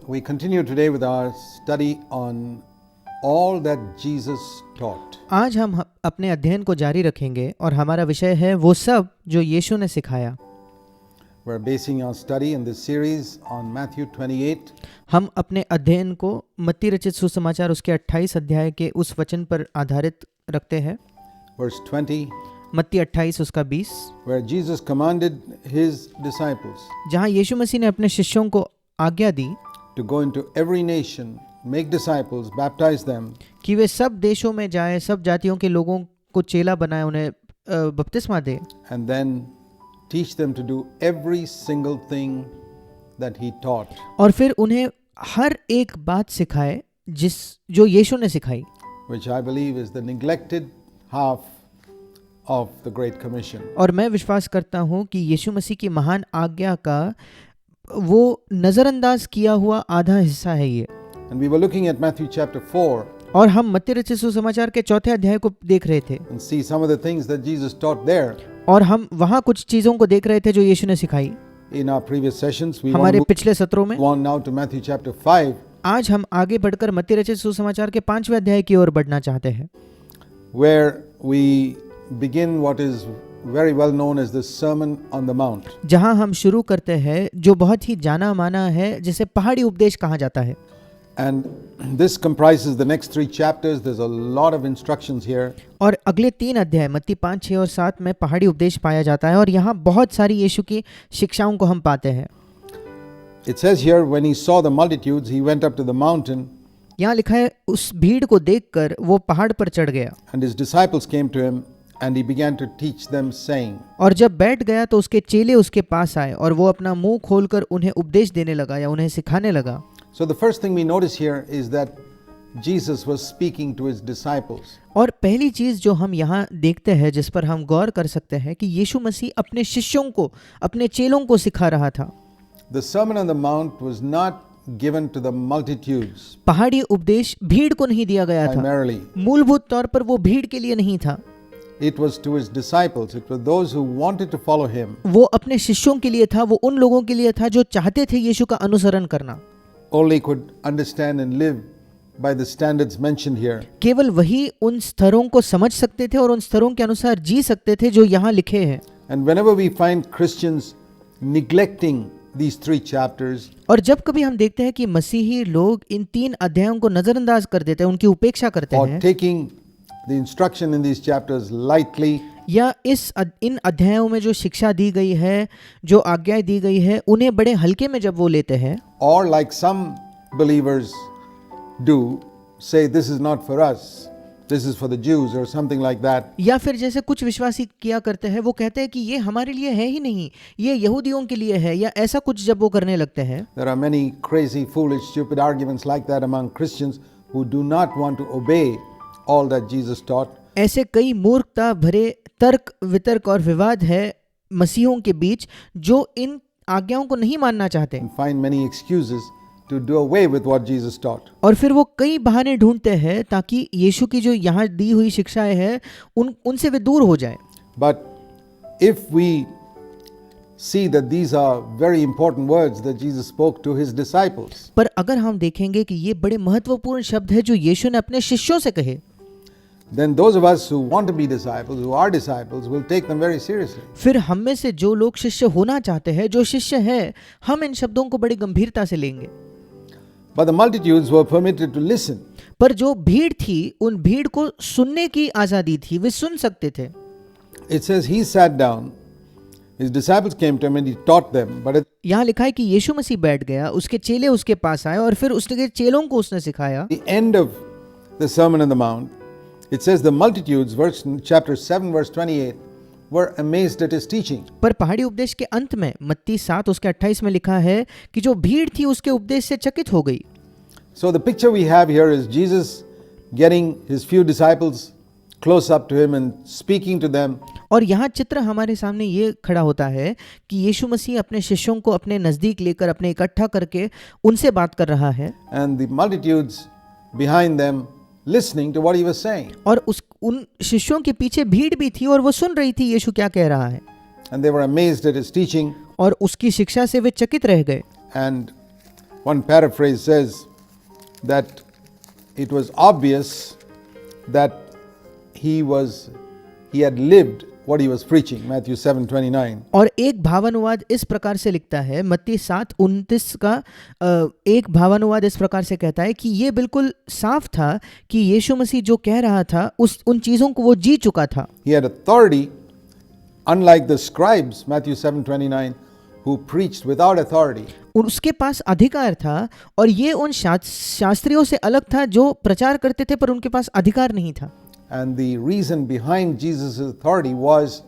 we continue today with our study on all that Jesus taught. आज हम अपने अध्ययन को जारी रखेंगे और हमारा विषय है वो सब जो यीशु ने सिखाया। We're basing our study in this series on Matthew 28, हम अपने अध्ययन को मत्ती रचित सुसमाचार उसके 28 अध्याय के उस वचन पर आधारित रखते हैं। verse 20, मत्ती 28 उसका 20, where Jesus commanded his disciples जहाँ यीशु मसीह ने अपने शिष्यों को आज्ञा दी to go into every nation, make disciples, baptize them, कि वे सब देशों में जाएं, सब जातियों के लोगों को चेला बनाएं, उन्हें बपतिस्मा दें and then teach them to do every single thing that he taught. और फिर उन्हें हर एक बात सिखाए जो यीशु ने सिखाई, Which I believe is the neglected half of the Great Commission. और मैं विश्वास करता हूँ कि यीशु मसीह की महान आज्ञा का वो नज़रअंदाज किया हुआ आधा हिस्सा है ये। And we were looking at Matthew chapter 4 और हम मत्ती रचित सुसमाचार के 4 अध्याय को देख रहे थे and see some of the things that Jesus taught there. और हम वहाँ कुछ चीज़ों को देख रहे थे जो यीशु ने सिखाई In our previous sessions, we हमारे want पिछले सत्रों में। to move on now to Matthew chapter 5, आज हम आगे बढ़कर मत्ती रचित सुसमाचार के 5वें अध्याय की ओर बढ़ना चाहते हैं, where we begin what is very well known as the Sermon on the Mount. जहाँ हम शुरू करते हैं जो बहुत ही जाना माना है, जिसे पहाड़ी उपदेश कहा जाता है। And this comprises the next 3 chapters. There's a lot of instructions here. और अगले 3 अध्याय मत्ती 5, 6 और 7 में पहाड़ी उपदेश पाया जाता है और यहाँ बहुत सारी यीशु की शिक्षाओं को हम पाते हैं। It says here, when he saw the multitudes, he went up to the mountain, यहाँ लिखा है उस भीड़ को देखकर वो पहाड़ पर चढ़ गया and his disciples came to him, and he began to teach them, saying. और जब बैठ गया तो उसके चेले उसके पास आए और वो अपना मुंह खोलकर उन्हें उपदेश देने लगा या उन्हें सिखाने लगा। So the first thing we notice here is that Jesus was speaking to his disciples. और पहली चीज जो हम यहाँ देखते हैं, जिस पर हम गौर कर सकते हैं, कि यीशु मसीह अपने शिष्यों को, अपने चेलों को सिखा रहा था। The Sermon on the Mount was not given to the multitudes पहाड़ी उपदेश भीड़ को नहीं दिया गया था, primarily. मूलभूत तौर पर वो भीड़ के लिए नहीं था, It was to his disciples. It was those who wanted to follow him. वो अपने शिष्यों के लिए था, वो उन लोगों के लिए था जो चाहते थे यीशु का अनुसरण करना। Only could understand and live by the standards mentioned here. केवल वही उन स्तरों को समझ सकते थे और उन स्तरों के अनुसार जी सकते थे जो यहाँ लिखे हैं। And whenever we find Christians neglecting these 3 chapters, और जब कभी हम देखते हैं कि मसीही लोग इन 3 अध्यायों को नजरअंदाज कर देते हैं, उनकी उपेक्षा करते or हैं, taking the instruction in these chapters lightly, या इन अध्यायों में जो शिक्षा दी गई है, जो आज्ञाएं दी गई है, उन्हें बड़े हल्के में जब वो लेते हैं, or like some believers do, say this is not for us, this is for the Jews or something like that. या फिर जैसे कुछ विश्वासी किया करते हैं, वो कहते हैं कि ये हमारे लिए है ही नहीं, ये यहूदियों के लिए है, या ऐसा कुछ जब वो करने लगते हैं। There are many crazy, foolish, stupid arguments like that among Christians who do not want to obey all that Jesus taught. ऐसे कई मूर्खता भरे तर्क वितर्क और विवाद है मसीहों के बीच जो इन आज्ञाओं को नहीं मानना चाहते And find many excuses to do away with what Jesus taught. और फिर वो कई बहाने ढूंढते हैं ताकि यीशु की जो यहाँ दी हुई शिक्षाएं हैं उनसे वे दूर हो जाए। But if we see that these are very important words that Jesus spoke to his disciples, पर अगर हम देखेंगे कि ये बड़े महत्वपूर्ण शब्द है जो यीशु ने अपने शिष्यों से कहे, then those of us who want to be disciples, who are disciples, will take them very seriously. फिर हम में से जो लोग शिष्य होना चाहते हैं, जो शिष्य हैं, हम इन शब्दों को बड़ी गंभीरता से लेंगे। But the multitudes were permitted to listen. पर जो भीड़ थी, उन भीड़ को सुनने की आजादी थी, वे सुन सकते थे। It says he sat down, his disciples came to him and he taught them. But at यहाँ लिखा है कि यीशु मसीह बैठ गया, उसके चेले उसके पास आए और फिर उसके चेलों को उसने सिखाया। the end of the Sermon on the Mount, it says the multitudes, chapter 7 verse 28, were amazed at his teaching. पर पहाड़ी उपदेश के अंत में मत्ती 7 उसके 28 में लिखा है कि जो भीड़ थी उसके उपदेश से चकित हो गई। So the picture we have here is Jesus getting his few disciples close up to him and speaking to them. और यहाँ चित्र हमारे सामने ये खड़ा होता है कि यीशु मसीह अपने शिष्यों को अपने नजदीक लेकर, अपने इकट्ठा करके उनसे बात कर रहा है, And the multitudes behind them listening to what he was saying. और उन शिष्यों के पीछे भीड़ भी थी और वो सुन रही थी यीशु क्या कह रहा है। And they were amazed at his teaching. और उसकी शिक्षा से वे चकित रह गए। And One paraphrase says that it was obvious that he had lived what he was preaching, Matthew 7:29. और एक भावानुवाद इस प्रकार से लिखता है, मत्ती 7:29 का एक भावानुवाद इस प्रकार से कहता है कि ये बिल्कुल साफ था कि यीशु मसीह जो कह रहा था उन चीज़ों को वो जी चुका था. He had authority, unlike the scribes, Matthew 7:29, who preached without authority. और उसके पास अधिकार था, और ये उन शास्त्रियों से अलग था जो प्रचार करते थे पर उनके पास अधिकार नहीं था. And the reason behind Jesus' authority was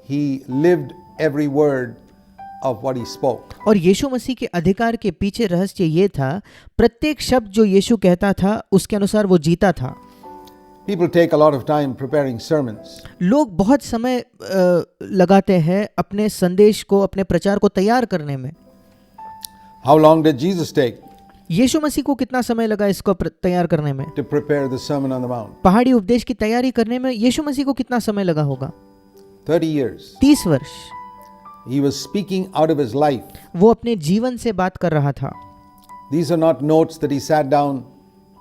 he lived every word of what he spoke. और यीशु मसीह के अधिकार के पीछे रहस्य ये था, प्रत्येक शब्द जो यीशु कहता था उसके अनुसार वो जीता था. People take a lot of time preparing sermons. लोग बहुत समय लगाते हैं अपने संदेश को, अपने प्रचार को तैयार करने में. How long did Jesus take यीशु मसीह को कितना समय लगा इसको तैयार करने में? to prepare the Sermon on the Mount? पहाड़ी उपदेश की तैयारी करने में यीशु मसीह को कितना समय लगा होगा? 30 years. 30 वर्ष. He was speaking out of his life. वो अपने जीवन से बात कर रहा था. These are not notes that he sat down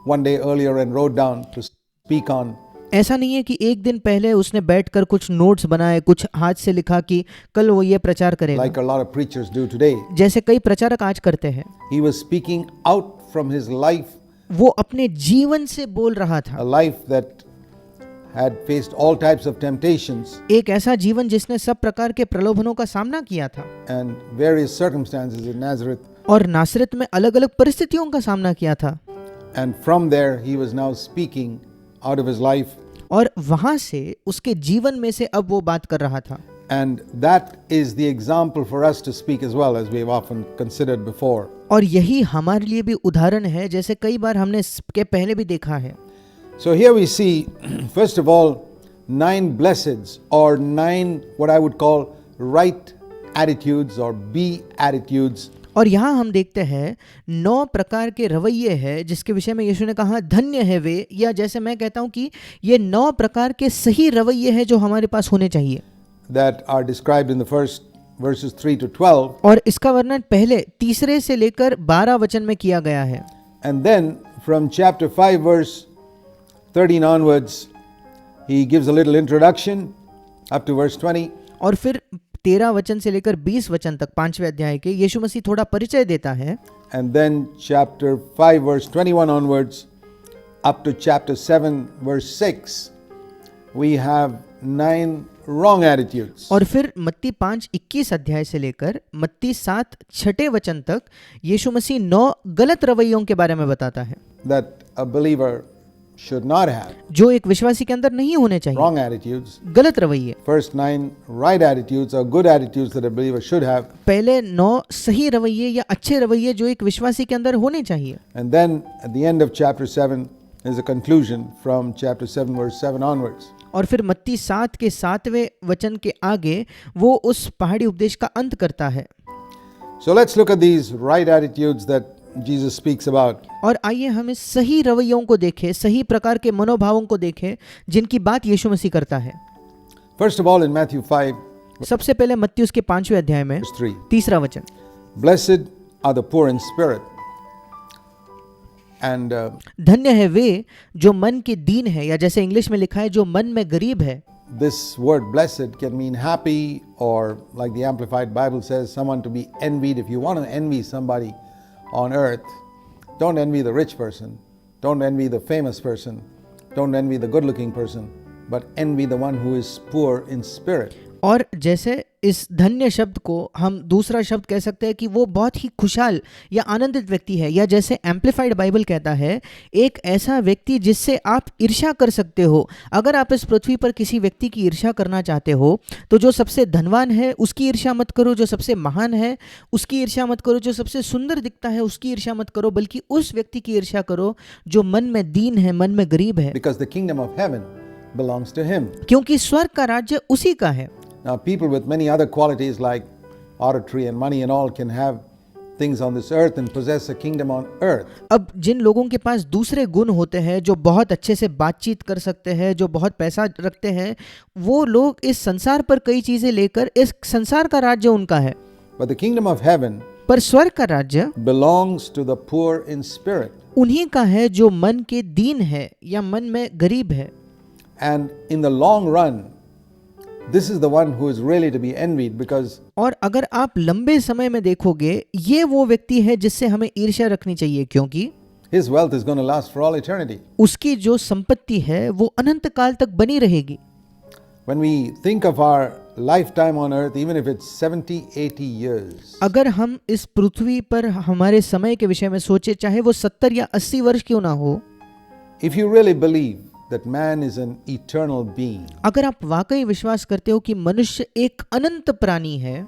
one day earlier and wrote down to speak on. ऐसा नहीं है कि एक दिन पहले उसने बैठकर कुछ नोट्स बनाए, कुछ हाथ से लिखा कि कल वो ये प्रचार करेगा, like a lot of preachers do today. जैसे कई प्रचारक आज करते हैं. He was speaking out from his life, वो अपने जीवन से बोल रहा था. a life that had faced all types of temptations एक ऐसा जीवन जिसने सब प्रकार के प्रलोभनों का सामना किया था and various circumstances in Nazareth. और नासरत में अलग अलग परिस्थितियों का सामना किया था. And from there he was now speaking out of his life. और वहां से उसके जीवन में से अब वो बात कर रहा था. And that is the example for us to speak as well, as we've often considered before. और यही हमारे लिए भी उदाहरण है, जैसे कई बार हमने इसके पहले भी देखा है. So here we see, first of all, 9 blesseds, or 9 what I would call right attitudes or beatitudes. और यहाँ हम देखते हैं 9 प्रकार के रवैये हैं जिसके विषय में यीशु ने कहा धन्य है वे, या जैसे मैं कहता हूँ कि ये 9 प्रकार के सही रवैये हैं जो हमारे पास होने चाहिए. That are described in the first verses 3 to 12. और इसका वर्णन पहले 3 से लेकर 12 वचन में किया गया है. And then from chapter 5 verse 13 onwards, he gives a little introduction up to verse 20. और फिर 13 वचन से लेकर 20 वचन तक 5वें अध्याय के यीशु मसीह थोड़ा परिचय देता है. And then chapter 5 verse 21 onwards up to chapter 7 verse 6, we have 9 wrong attitudes. और फिर मत्ती 5:21 अध्याय से लेकर मत्ती 7:6 वचन तक यीशु मसीह 9 गलत रवैयों के बारे में बताता है That a believer should not have. जो एक विश्वासी के अंदर नहीं होने चाहिए. Wrong attitudes. गलत रवैये. First 9 right attitudes or good attitudes that a believer should have. पहले 9 सही रवैये या अच्छे रवैये जो एक विश्वासी के अंदर होने चाहिए. And then at the end of chapter 7 is a conclusion from chapter 7 verse 7 onwards. और फिर मत्ती 7 के 7वें वचन के आगे वो उस पहाड़ी उपदेश का अंत करता है. So let's look at these right attitudes that Jesus speaks about. और आइए हम इस सही रवैयों को देखें, सही प्रकार के मनोभावों को देखें जिनकी बात यीशु मसीह करता है. First of all, in Matthew 5 सबसे पहले मत्ती उसके 5वें अध्याय में verse 3, 3 वचन. blessed are the poor in spirit. And धन्य है वे जो मन के दीन है, या जैसे इंग्लिश में लिखा है जो मन में गरीब है. this word blessed can mean happy, or like the Amplified Bible says, someone to be envied. If you want to envy somebody on earth, don't envy the rich person, don't envy the famous person, don't envy the good-looking person, but envy the one who is poor in spirit. और जैसे इस धन्य शब्द को हम दूसरा शब्द कह सकते हैं कि वो बहुत ही खुशहाल या आनंदित व्यक्ति है, या जैसे एम्प्लीफाइड बाइबल कहता है एक ऐसा व्यक्ति जिससे आप ईर्ष्या कर सकते हो. अगर आप इस पृथ्वी पर किसी व्यक्ति की ईर्ष्या करना चाहते हो तो जो सबसे धनवान है उसकी ईर्ष्या मत करो, जो सबसे महान है उसकी ईर्ष्या मत करो, जो सबसे सुंदर दिखता है उसकी ईर्ष्या मत करो, बल्कि उस व्यक्ति की ईर्ष्या करो जो मन में दीन है, मन में गरीब है. Because the kingdom of heaven belongs to him. क्योंकि स्वर्ग का राज्य उसी का है. Now, people with many other qualities like oratory and money and all can have things on this earth and possess a kingdom on earth. अब जिन लोगों के पास दूसरे गुण होते हैं, जो बहुत अच्छे से बातचीत कर सकते हैं, जो बहुत पैसा रखते हैं, वो लोग इस संसार पर कई चीजें लेकर इस संसार का राज्य उनका है. But the kingdom of heaven पर स्वर्ग का राज्य belongs to the poor in spirit. उन्हीं का है जो मन के दीन है या मन में गरीब है। And in the long run, this is the one who is really to be envied, because और अगर आप लंबे समय में देखोगे, ये वो व्यक्ति है जिससे हमें ईर्ष्या रखनी चाहिए, क्योंकि his wealth is going to last for all eternity. उसकी जो संपत्ति है वो अनंत काल तक बनी रहेगी। When we think of our lifetime on earth, even if it's 70, 80 years, अगर हम इस पृथ्वी पर हमारे समय के विषय में सोचे, चाहे वो 70 या 80 वर्ष क्यों ना हो, if you really believe that man is an eternal being, अगर आप वाकई विश्वास करते हो कि मनुष्य एक अनंत प्राणी है,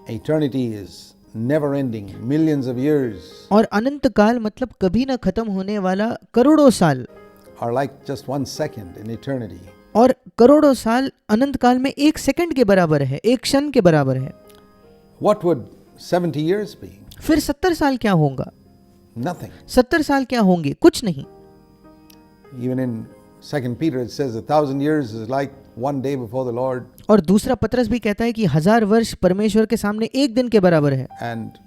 eternity is never ending, millions of years और अनंत काल मतलब कभी ना खत्म होने वाला करोड़ों साल, are like just 1 second in eternity. और करोड़ों साल अनंत काल में एक सेकंड के बराबर है, एक क्षण के बराबर है। What would 70 years be? फिर 70 साल क्या होगा? Nothing. 70 साल क्या होंगे? कुछ नहीं। Even in 2 Peter it says 1,000 years is like one day before the Lord, और दूसरा पतरस भी कहता है कि 1000 वर्ष परमेश्वर के सामने एक दिन के बराबर है, and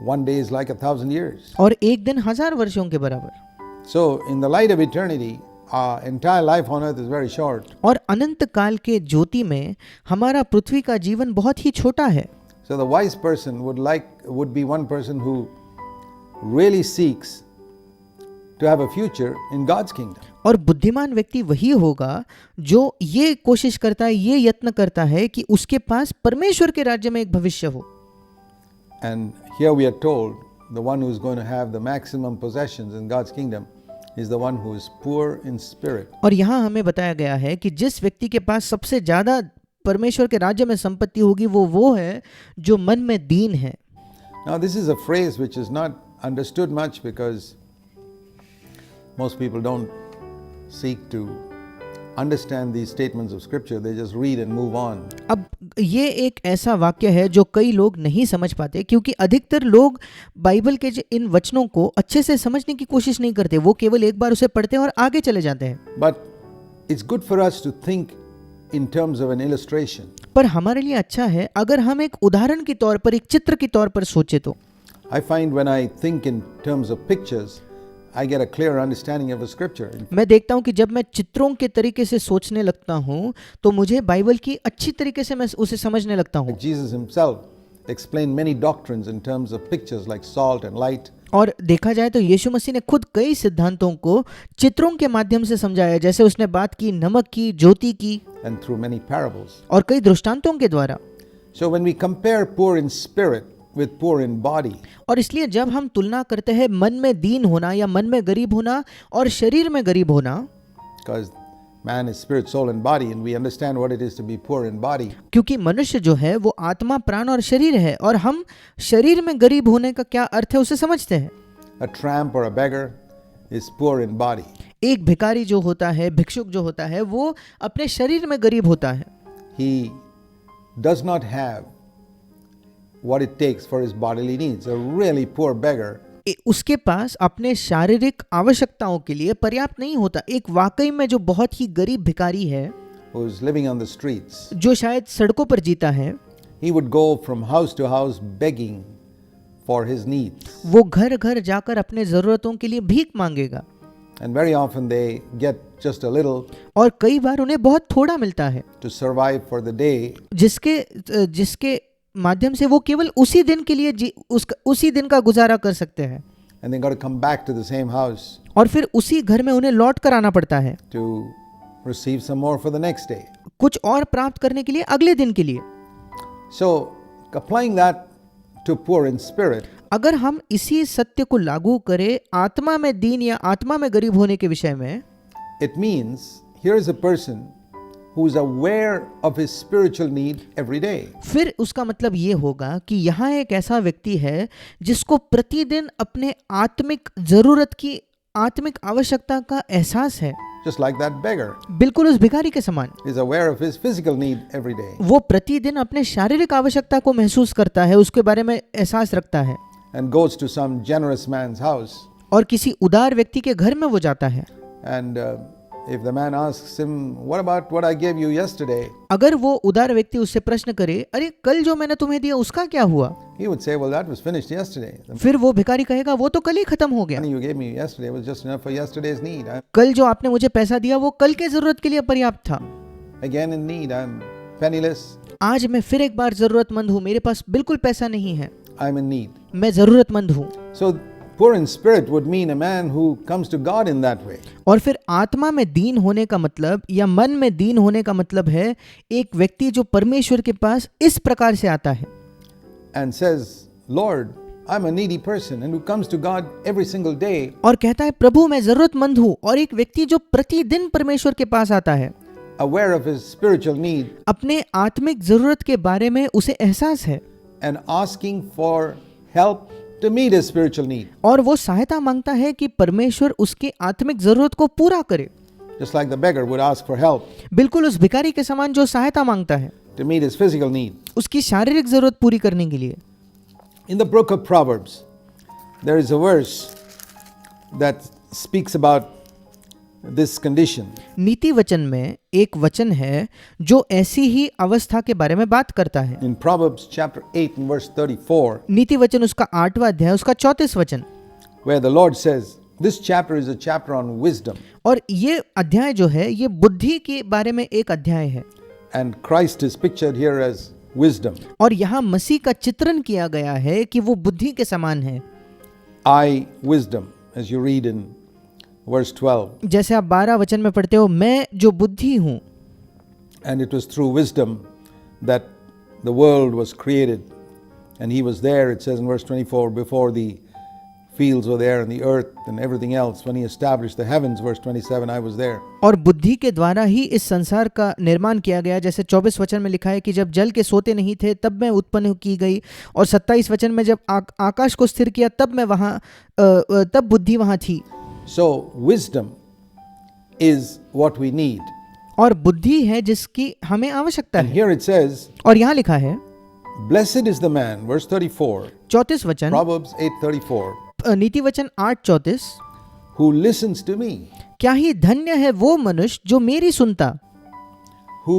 one day is like 1,000 years. और एक दिन 1000 वर्षों के बराबर। So in the light of eternity, our entire life on earth is very short. और अनंत काल के ज्योति में हमारा पृथ्वी का जीवन बहुत ही छोटा है। So the wise person would be one person who really seeks to have a future in God's kingdom. और बुद्धिमान व्यक्ति वही होगा जो ये कोशिश करता है, ये यत्न करता है कि उसके पास परमेश्वर के राज्य में एक भविष्य हो। And here we are told the one who is going to have the maximum possessions in God's kingdom is the one who is poor in spirit. और यहाँ हमें बताया गया है कि जिस व्यक्ति के पास सबसे ज्यादा परमेश्वर के राज्य में संपत्ति होगी, वो है जो मन में दीन है। Now this is a phrase which is not understood much because most people don't seek to understand these statements of scripture. They just read and move on. अब ये एक ऐसा वाक्य है जो कई लोग नहीं समझ पाते, क्योंकि अधिकतर लोग बाइबल के इन वचनों को अच्छे से समझने की कोशिश नहीं करते, वो केवल एक बार उसे पढ़ते हैं और आगे चले जाते हैं। But it's good for us to think in terms of an illustration. पर हमारे लिए अच्छा है अगर हम एक उदाहरण के तौर पर, एक चित्र के तौर पर सोचे तो। I find when I think in terms of pictures, I get a clear understanding of the scripture. मैं देखता हूँ कि जब मैं चित्रों के तरीके से सोचने लगता हूँ तो मुझे बाइबल की अच्छी तरीके से मैं उसे समझने लगता हूँ। Jesus himself explained many doctrines in terms of pictures like salt and light. और देखा जाए तो यीशु मसीह ने खुद कई सिद्धांतों को चित्रों के माध्यम से समझाया, जैसे उसने बात की नमक की, ज्योति की, And through many parables. और कई दृष्टांतों के द्वारा। So when we compare poor in spirit with poor in body, और इसलिए जब हम तुलना करते हैं मन में दीन होना या मन में गरीब होना और शरीर में गरीब होना, because man is spirit, soul and body, and we understand what it is to be poor in body. क्योंकि मनुष्य जो है वो आत्मा, प्राण और शरीर है, और हम शरीर में गरीब होने का क्या अर्थ है उसे समझते हैं। A tramp or a beggar is poor in body. एक भिखारी जो होता है, भिक्षुक जो होता है, वो अपने शरीर में गरीब होता है। He does not have what it takes for his bodily needs. A really poor beggar उसके पास अपने शारीरिक आवश्यकताओं के लिए पर्याप्त नहीं होता। एक वाकई में जो बहुत ही गरीब भिखारी है, who is living on the streets, जो शायद सड़कों पर जीता है, he would go from house to house begging for his needs. वो घर घर जाकर अपने जरूरतों के लिए भीख मांगेगा, And very often they get just a little और कई बार उन्हें बहुत थोड़ा मिलता है, to survive for the day. जिसके माध्यम से वो केवल उसी दिन के लिए उसी दिन का गुजारा कर सकते हैं, And they got to come back to the same house और फिर उसी घर में उन्हें लौट कर आना पड़ता है to receive some more for the next day. कुछ और प्राप्त करने के लिए अगले दिन के लिए। So applying that to poor in spirit, अगर हम इसी सत्य को लागू करें आत्मा में दीन या आत्मा में गरीब होने के विषय में, it means here is a person who is aware of his spiritual need every day. फिर उसका मतलब ये होगा कि यहाँ एक ऐसा व्यक्ति है जिसको प्रतिदिन अपने आत्मिक जरूरत की, आत्मिक आवश्यकता का एहसास है, Just like that beggar बिल्कुल उस भिखारी के समान। is aware of his physical need every day वो प्रतिदिन अपने शारीरिक आवश्यकता को महसूस करता है, उसके बारे में एहसास रखता है, and goes to some generous man's house और किसी उदार व्यक्ति के घर में वो जाता है। and if the man asks him, what about what I gave you yesterday? अगर वो उदार व्यक्ति उससे प्रश्न करे, अरे कल जो मैंने तुम्हें दिया उसका क्या हुआ? He would say, well, that was finished yesterday. The फिर वो भिखारी कहेगा, वो तो कल ही खत्म हो गया। money you gave me yesterday was just enough for yesterday's need. I'm कल जो आपने मुझे पैसा दिया वो कल के जरूरत के लिए पर्याप्त था। again in need. I'm penniless. आज मैं फिर एक बार जरूरतमंद हूँ, मेरे पास बिल्कुल पैसा नहीं है, I'm in need. मैं जरूरतमंद हूँ। So poor in spirit would mean a man who comes to God in that way. और फिर आत्मा में दीन होने का मतलब या मन में दीन होने का मतलब है एक व्यक्ति जो परमेश्वर के पास इस प्रकार से आता है And says, Lord, I'm a needy person and who comes to God every single day. और कहता है प्रभु मैं जरूरतमंद हूँ। और एक व्यक्ति जो प्रतिदिन परमेश्वर के पास आता है, Aware of his spiritual need अपने आत्मिक जरूरत के बारे में उसे एहसास है and asking for help to meet his spiritual need. और वो सहायता मांगता है कि परमेश्वर उसकी आत्मिक जरूरत को पूरा करे। Just like the beggar would ask for help बिल्कुल उस भिखारी के समान जो सहायता मांगता है to meet his physical need. उसकी शारीरिक जरूरत पूरी करने के लिए। In the book of Proverbs, there is a verse that speaks about this condition. नीति वचन में एक वचन है जो ऐसी ही अवस्था के बारे में बात करता है। In Proverbs chapter 8 and verse 34, नीति वचन उसका 8वां अध्याय उसका 34 वचन, where the Lord says, this chapter is a chapter on wisdom. और ये अध्याय जो है ये बुद्धि के बारे में एक अध्याय है। And Christ is pictured here as wisdom. और यहाँ मसीह का चित्रण किया गया है कि वो बुद्धि के समान है। I, wisdom, as you read in verse 12. जैसे आप 12 वचन में पढ़ते हो, मैं जो बुद्धि हूँ। And it was through wisdom that the world was created. And he was there, it says in verse 24, before the fields were there and the earth and everything else. When he established the heavens, verse 27, I was there. और बुद्धि के द्वारा ही इस संसार का निर्माण किया गया, जैसे 24 वचन में लिखा है कि जब जल के सोते नहीं थे तब मैं उत्पन्न की गई, और 27 वचन में जब आकाश को स्थिर किया तब मैं वहाँ तब बुद्धि वहाँ थी। So wisdom is what we need. और बुद्धि है जिसकी हमें आवश्यकता And है। here it says, और यहाँ लिखा है blessed is the man, verse 34, 34 वचन, Proverbs 8:34, नीति वचन 8:34, who listens to me, क्या ही धन्य है वो मनुष्य जो मेरी सुनता, who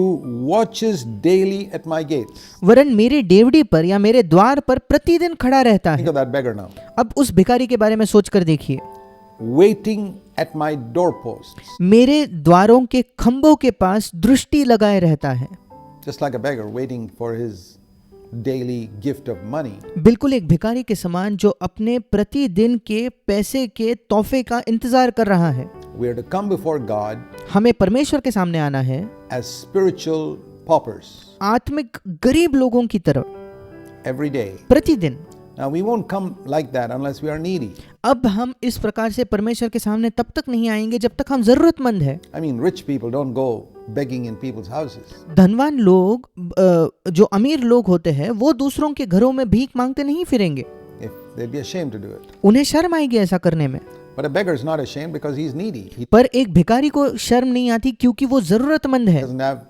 watches daily at my gates. वरन मेरे डेवड़ी पर या मेरे द्वार पर प्रतिदिन खड़ा रहता Think है। of that beggar now. अब उस भिखारी के बारे में सोच कर देखिए, Waiting at my doorposts. मेरे द्वारों के खंभों के पास दृष्टि लगाए रहता है। Just like a beggar waiting for his daily gift of money. बिल्कुल एक भिखारी के समान जो अपने प्रतिदिन के पैसे के तोहफे का इंतजार कर रहा है। We are to come before God हमें परमेश्वर के सामने आना है as spiritual paupers आत्मिक गरीब लोगों की तरह every day. प्रतिदिन। Now we won't come like that unless we are needy. अब हम इस प्रकार से परमेश्वर के सामने तब तक नहीं आएंगे जब तक हम जरूरतमंद है। I mean, rich people don't go begging in people's houses. धनवान लोग जो अमीर लोग होते हैं वो दूसरों के घरों में भीख मांगते नहीं फिरेंगे, If they'd be ashamed to do it. उन्हें शर्म आएगी ऐसा करने में। But a beggar is not ashamed because he's needy. He पर एक भिखारी को शर्म नहीं आती क्योंकि वो जरूरतमंद है, doesn't have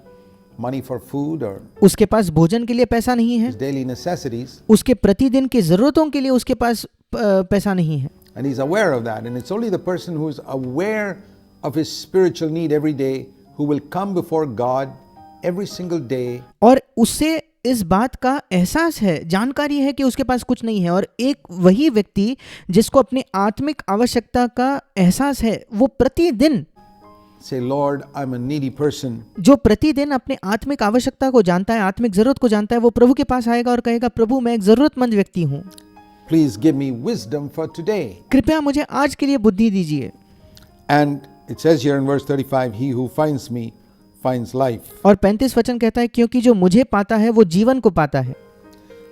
money for food or उसके पास भोजन के लिए पैसा नहीं है, his daily necessities, उसके प्रतिदिन की जरूरतों के लिए उसके पास पैसा नहीं है। and he's aware of that. And it's only the person who is aware of his spiritual need every day who will come before God every single day. और उससे इस बात का एहसास है, जानकारी है कि उसके पास कुछ नहीं है, और एक वही व्यक्ति जिसको अपनी आत्मिक आवश्यकता का एहसास है वो प्रतिदिन Say, Lord, I'm a needy person. जो प्रतिदिन अपने आत्मिक आवश्यकता को जानता है, आत्मिक जरूरत को जानता है, वो प्रभु के पास आएगा और कहेगा प्रभु मैं एक जरूरतमंद व्यक्ति हूँ, Please give me wisdom for today. कृपया मुझे आज के लिए बुद्धि दीजिए। And it says here in verse 35, he who finds me finds life. और 35 वचन कहता है क्योंकि जो मुझे पाता है वो जीवन को पाता है।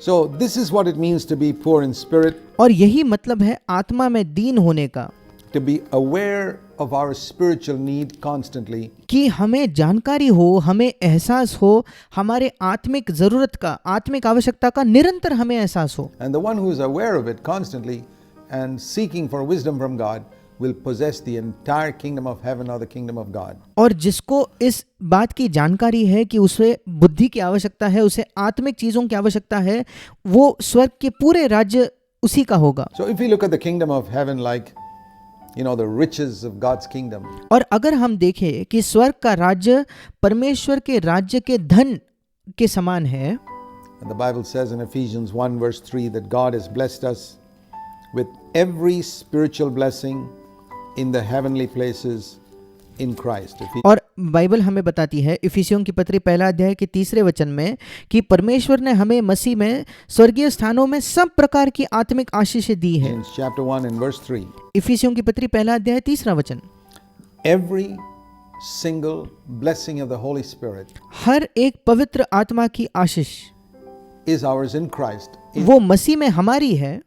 So this is what it means to be poor in spirit, और यही मतलब है आत्मा में दीन होने का, to be aware of our spiritual need constantly, कि हमें जानकारी हो, हमें एहसास हो, हमारे आत्मिक जरूरत का, आत्मिक आवश्यकता का निरंतर हमें एहसास हो। and the one who is aware of it constantly and seeking for wisdom from God will possess the entire kingdom of heaven or the kingdom of God. और जिसको इस बात की जानकारी है कि उसे बुद्धि की आवश्यकता है, उसे आत्मिक चीजों की आवश्यकता है, वो स्वर्ग के पूरे राज्य उसी का होगा। So if we look at the kingdom of heaven like the riches of God's kingdom. और अगर हम देखें कि स्वर्ग का राज्य परमेश्वर के राज्य के धन के समान है, And the Bible says in Ephesians 1 verse 3 that God has blessed us with every spiritual blessing in the heavenly places in Christ. और बाइबल हमें बताती है इफिसियों की पत्री पहला अध्याय के 3 वचन में कि परमेश्वर ने हमें मसीह में स्वर्गीय स्थानों में सब प्रकार की आत्मिक आशीषें दी है। In chapter 1 and verse 3. इफिसियों की पत्री पहला अध्याय 3 वचन, Every single blessing of the Holy Spirit हर एक पवित्र आत्मा की आशीष is ours in Christ. वो मसीह में हमारी है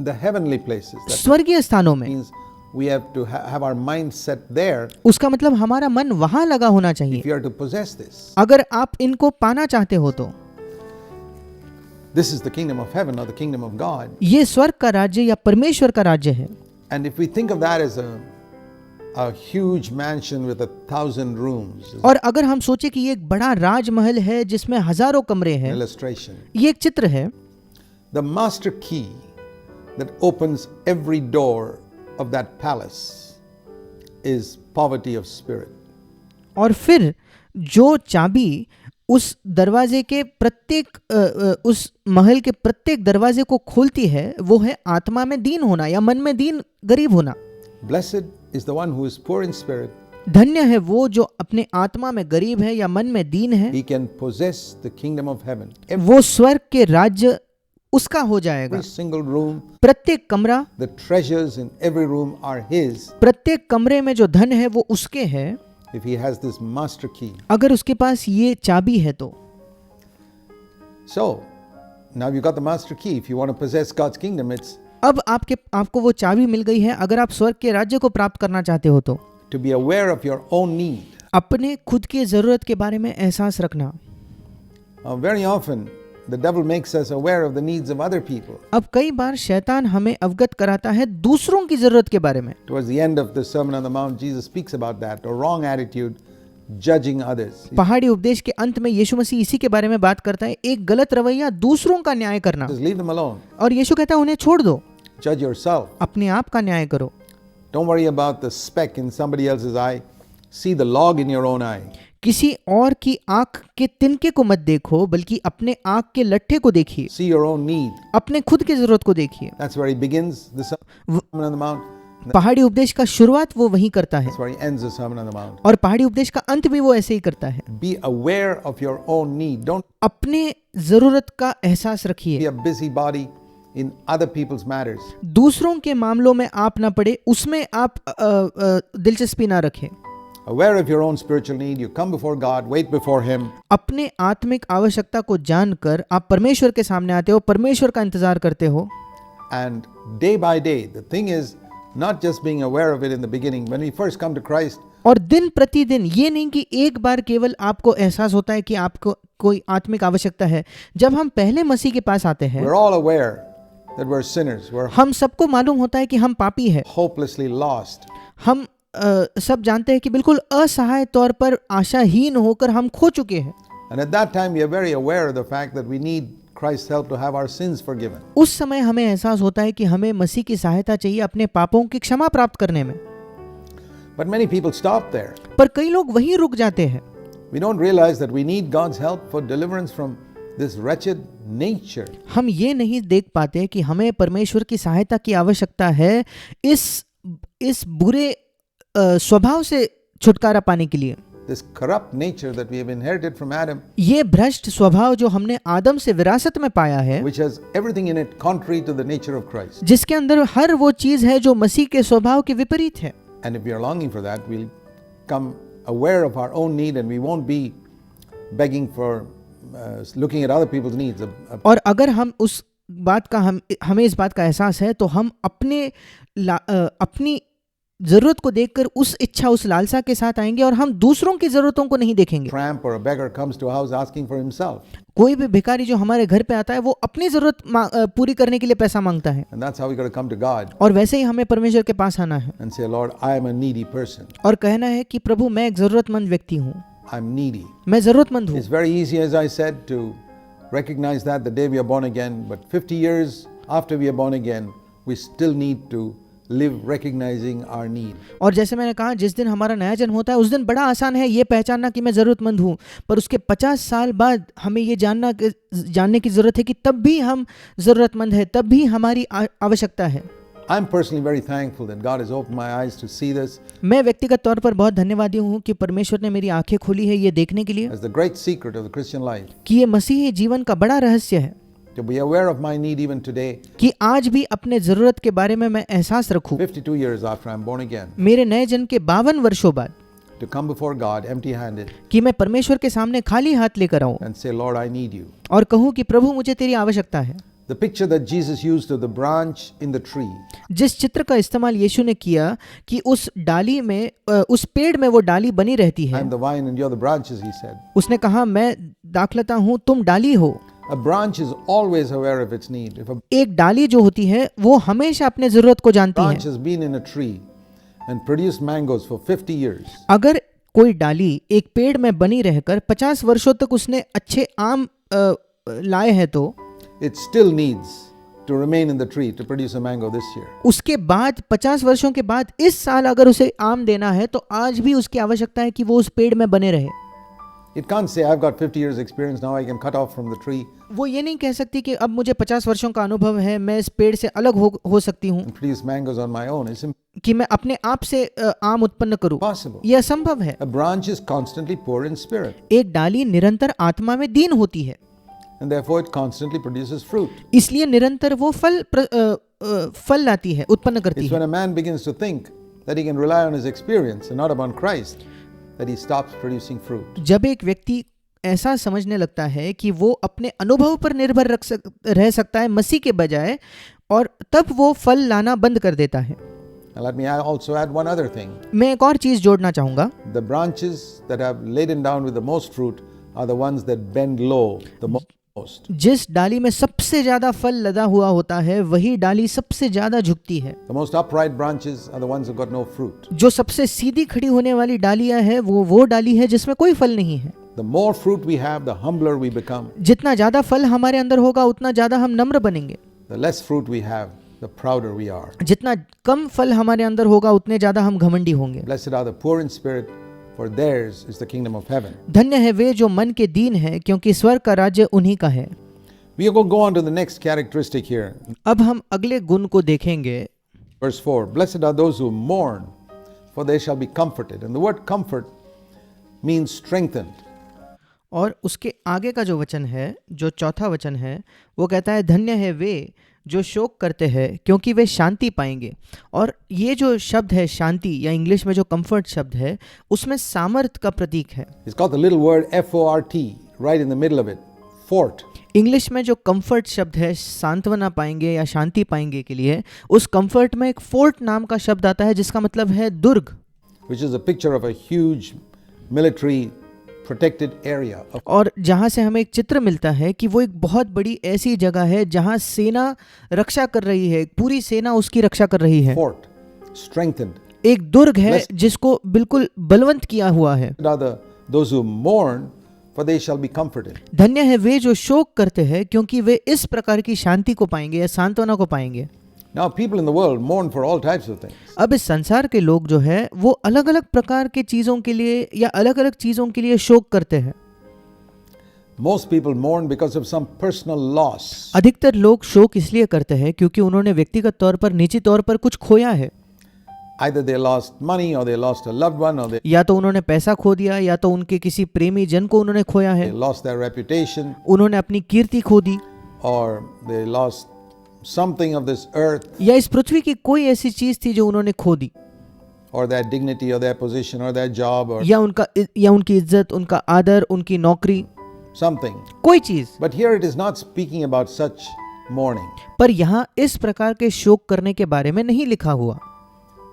The heavenly places. That स्वर्गीय स्थानों में। means we have to have our mind set there उसका मतलब हमारा मन वहां लगा होना चाहिए। if you are to possess this. अगर आप इनको पाना चाहते हो तो This is the kingdom of heaven or the kingdom of God. ये स्वर्ग का राज्य या परमेश्वर का राज्य है। And if we think of that as a huge mansion with 1,000 rooms, is और अगर हम सोचे कि ये एक बड़ा राजमहल है जिसमें हजारों कमरे an हैं, illustration. ये एक चित्र है। The master key that opens every door of that palace is poverty of spirit. और फिर जो चाबी उस दरवाजे के प्रत्येक उस महल के प्रत्येक दरवाजे को खोलती है वो है आत्मा में दीन होना या मन में दीन गरीब होना। Blessed is the one who is poor in spirit. धन्य है वो जो अपने आत्मा में गरीब है या मन में दीन है, He can possess the kingdom of heaven. वो स्वर्ग के राज्य उसका हो जाएगा। Every single room, प्रत्येक कमरा, the treasures in every room are his प्रत्येक कमरे में जो धन है वो उसके है if he has this master key. अगर उसके पास ये चाबी है तो। So, now you got the master key. If you want to possess God's kingdom, it's अब आपको वो चाबी मिल गई है अगर आप स्वर्ग के राज्य को प्राप्त करना चाहते हो तो। to be aware of your own need. अपने खुद की जरूरत के बारे में एहसास रखना। Very often, the devil makes us aware of the needs of other people. अब कई बार शैतान हमें अवगत कराता है दूसरों की जरूरत के बारे में। Towards the end of the Sermon on the Mount, Jesus speaks about that, a wrong attitude, judging others. पहाड़ी उपदेश के अंत में यीशु मसीह इसी के बारे में बात करता है, एक गलत रवैया दूसरों का न्याय करना। Just leave them alone. और यीशु कहता है उन्हें छोड़ दो, Judge yourself. अपने आप का न्याय करो। Don't worry about the speck in somebody else's eye. See the log in your own eye. किसी और की आंख के तिनके को मत देखो बल्कि अपने आंख के लट्ठे को देखिए, See your own need. अपने खुद की जरूरत को देखिए। That's where he begins the Sermon on the Mount. पहाड़ी उपदेश का शुरुआत वो वही करता है That's where he ends the Sermon on the Mount. और पहाड़ी उपदेश का अंत भी वो ऐसे ही करता है। Be aware of your own need. Don't अपने जरूरत का एहसास be रखिए, a busybody in other people's matters. दूसरों के मामलों में आप ना पड़े, उसमें आप दिलचस्पी ना रखें। Aware of your own spiritual need, you come before God, wait before Him. अपने आत्मिक आवश्यकता को जानकर आप परमेश्वर के सामने आते हो, परमेश्वर का इंतजार करते हो। And day by day, the thing is not just being aware of it in the beginning. When we first come to Christ, और दिन प्रतिदिन ये नहीं कि एक बार केवल आपको एहसास होता है कि आपको कोई आत्मिक आवश्यकता है। जब हम पहले मसीह के पास आते हैं, we're all aware that we're sinners. We're हम सबको मालूम होता है कि हम पापी हैं। hopelessly lost. हम सब जानते हैं कि बिल्कुल असहाय तौर पर आशाहीन होकर हम खो चुके हैं। And at that time, we are very aware of the fact that we need Christ's help to have our sins forgiven. उस समय हमें एहसास होता है कि हमें मसीह की सहायता चाहिए अपने पापों की क्षमा प्राप्त करने में। But many people stop there. पर कई लोग वहीं रुक जाते हैं। We don't realize that we need God's help for deliverance from this wretched nature. हम ये नहीं देख पाते कि हमें परमेश्वर की सहायता की आवश्यकता है इस बुरे स्वभाव से छुटकारा पाने के लिए। This corrupt nature that we have inherited from Adam, ये भ्रष्ट स्वभाव जो हमने आदम से विरासत में पाया है, which has everything in it contrary to the nature of Christ. जिसके अंदर हर वो चीज है जो मसीह के स्वभाव के विपरीत है। And if we are longing for that, we'll come aware of our own need and we won't be begging for looking at other people's needs. और अगर हम उस बात का हमें इस बात का एहसास है तो हम अपनी जरूरत को देखकर उस इच्छा उस लालसा के साथ आएंगे और हम दूसरों की जरूरतों को नहीं देखेंगे। Tramp or a beggar comes to a house asking for himself. कोई भी भिखारी जो हमारे घर पे आता है वो अपनी जरूरत पूरी करने के लिए पैसा मांगता है। And that's how we got to come to God और वैसे ही हमें परमेश्वर के पास आना है and say, Lord, I am a needy person. और कहना है कि प्रभु मैं एक जरूरतमंद व्यक्ति हूँ, I'm needy. मैं जरूरतमंद हूँ। It's very easy, as I said, to recognize that the day we are born again, but 50 years after we are born again, we still need to live recognizing our need. और जैसे मैंने कहा, जिस दिन हमारा नया जन्म होता है उस दिन बड़ा आसान है ये पहचानना कि मैं ज़रूरतमंद हूँ, पर उसके 50 साल बाद हमें ये जानने की ज़रूरत है कि तब भी हम ज़रूरतमंद हैं, तब भी हमारी आवश्यकता है। I'm personally very thankful that God has opened my eyes to see this मैं व्यक्तिगत तौर पर बहुत धन्यवादी हूँ कि परमेश्वर ने मेरी आंखें खोली है ये देखने के लिए as the great secret of the Christian life, कि ये मसीही जीवन का बड़ा रहस्य है to be aware of my need even today, कि आज भी अपने ज़रूरत के बारे में मैं एहसास रखूँ 52 years after I'm born again, मेरे नए जन्म के 52 वर्षों बाद, to come before God empty-handed कि मैं परमेश्वर के सामने खाली हाथ लेकर आऊँ and say, Lord, I need you. और कहूँ कि प्रभु मुझे तेरी आवश्यकता है। The picture that Jesus used of the branch in the tree, जिस चित्र का इस्तेमाल यीशु ने किया कि उस डाली में उस पेड़ में वो डाली बनी रहती है, I'm the vine and you're the branches, he said. उसने कहा मैं दाखलता हूँ तुम डाली हो। A branch is always aware of its need. If a एक डाली जो होती है वो हमेशा अपने जरूरत को जानती branch है। has been in a tree and produced mangoes for 50 years, अगर कोई डाली एक पेड़ में बनी रहकर 50 वर्षों तक उसने अच्छे आम लाए हैं तो it still needs to remain in the tree to produce a mango this year. उसके बाद 50 वर्षों के बाद इस साल अगर उसे आम देना है तो आज भी उसकी आवश्यकता है कि वो उस पेड़ में बने रहे। It can't say, I've got 50 years experience, now I can cut off from the tree वो ये नहीं कह सकती कि अब मुझे 50 वर्षों का अनुभव है, मैं इस पेड़ से अलग हो सकती हूँ and produce mangoes on my own. It's कि मैं अपने आप से आम उत्पन्न करूँ। impossible. यह असंभव है। A branch is constantly poor in spirit, एक डाली निरंतर आत्मा में दीन होती है, and therefore it constantly produces fruit. इसलिए निरंतर वो फल लाती है, उत्पन्न करती It's है। when a man begins to think that he can rely on his experience and not upon Christ that he stops producing fruit. जब एक व्यक्ति ऐसा समझने लगता है कि वो अपने अनुभव पर निर्भर रह सकता है मसीह के बजाय, और तब वो फल लाना बंद कर देता है। Now let me also add one other thing. मैं एक और चीज जोड़ना चाहूंगा। The branches that have laden down with the most fruit are the ones that bend low the most. जिस डाली में सबसे ज्यादा फल लदा हुआ होता है वही डाली सबसे ज्यादा झुकती है। The most upright branches are the ones who got no fruit. जो सबसे सीधी खड़ी होने वाली डालियां है वो डाली है जिसमें कोई फल नहीं है। The more fruit we have, the humbler we become. जितना ज्यादा फल हमारे अंदर होगा उतना ज्यादा हम नम्र बनेंगे। The less fruit we have, the prouder we are. जितना कम फल हमारे अंदर होगा उतने ज्यादा हम घमंडी होंगे। Blessed are the poor in spirit, for theirs is the kingdom of heaven. धन्य है वे जो मन के दीन है, क्योंकि स्वर्ग का राज्य उन्हीं का है। We are going to go on to the next characteristic here. अब हम अगले गुण को देखेंगे। Verse 4, Blessed are those who mourn, for they shall be comforted. And the word comfort means strengthened. और उसके आगे का जो वचन है, जो चौथा वचन है, वो कहता है धन्य है वे जो शोक करते हैं क्योंकि वे शांति पाएंगे। और ये जो शब्द है शांति, या इंग्लिश में जो कंफर्ट शब्द है, उसमें सामर्थ का प्रतीक है। It's got the little word F-O-R-T right in the middle of it. Fort. English में जो कंफर्ट शब्द है सांत्वना पाएंगे या शांति पाएंगे के लिए, उस कंफर्ट में एक फोर्ट नाम का शब्द आता है जिसका मतलब है दुर्ग, which is a picture of a huge military protected area. और जहाँ से हमें एक चित्र मिलता है कि वो एक बहुत बड़ी ऐसी जगह है जहाँ सेना रक्षा कर रही है, पूरी सेना उसकी रक्षा कर रही है। Fort, strengthened. एक दुर्ग है जिसको बिल्कुल बलवंत किया हुआ है। Those who mourn, for they shall be comforted. धन्य है वे जो शोक करते हैं क्योंकि वे इस प्रकार की शांति को पाएंगे या सांत्वना को पाएंगे। Now people in the world mourn for all types of things. अब इस संसार के लोग जो है वो अलग अलग प्रकार के चीजों के लिए या अलग अलग चीजों के लिए शोक करते हैं। Most people mourn because of some personal loss. अधिकतर लोग शोक इसलिए करते हैं क्योंकि उन्होंने व्यक्तिगत तौर पर, निजी तौर पर कुछ खोया है। Either they lost money or they lost a loved one or they या तो उन्होंने पैसा खो दिया, या तो उनके किसी प्रेमी जन को उन्होंने खोया है, lost their reputation, उन्होंने अपनी कीर्ति खो दी, or they lost something of this earth, या इस पृथ्वी की कोई ऐसी चीज थी जो उन्होंने खो दी, or their dignity or their position or their job or या उनकी इज्जत, उनका आदर, उनकी नौकरी, something. कोई चीज। But here it is not speaking about such mourning. पर यहाँ इस प्रकार के शोक करने के बारे में नहीं लिखा हुआ।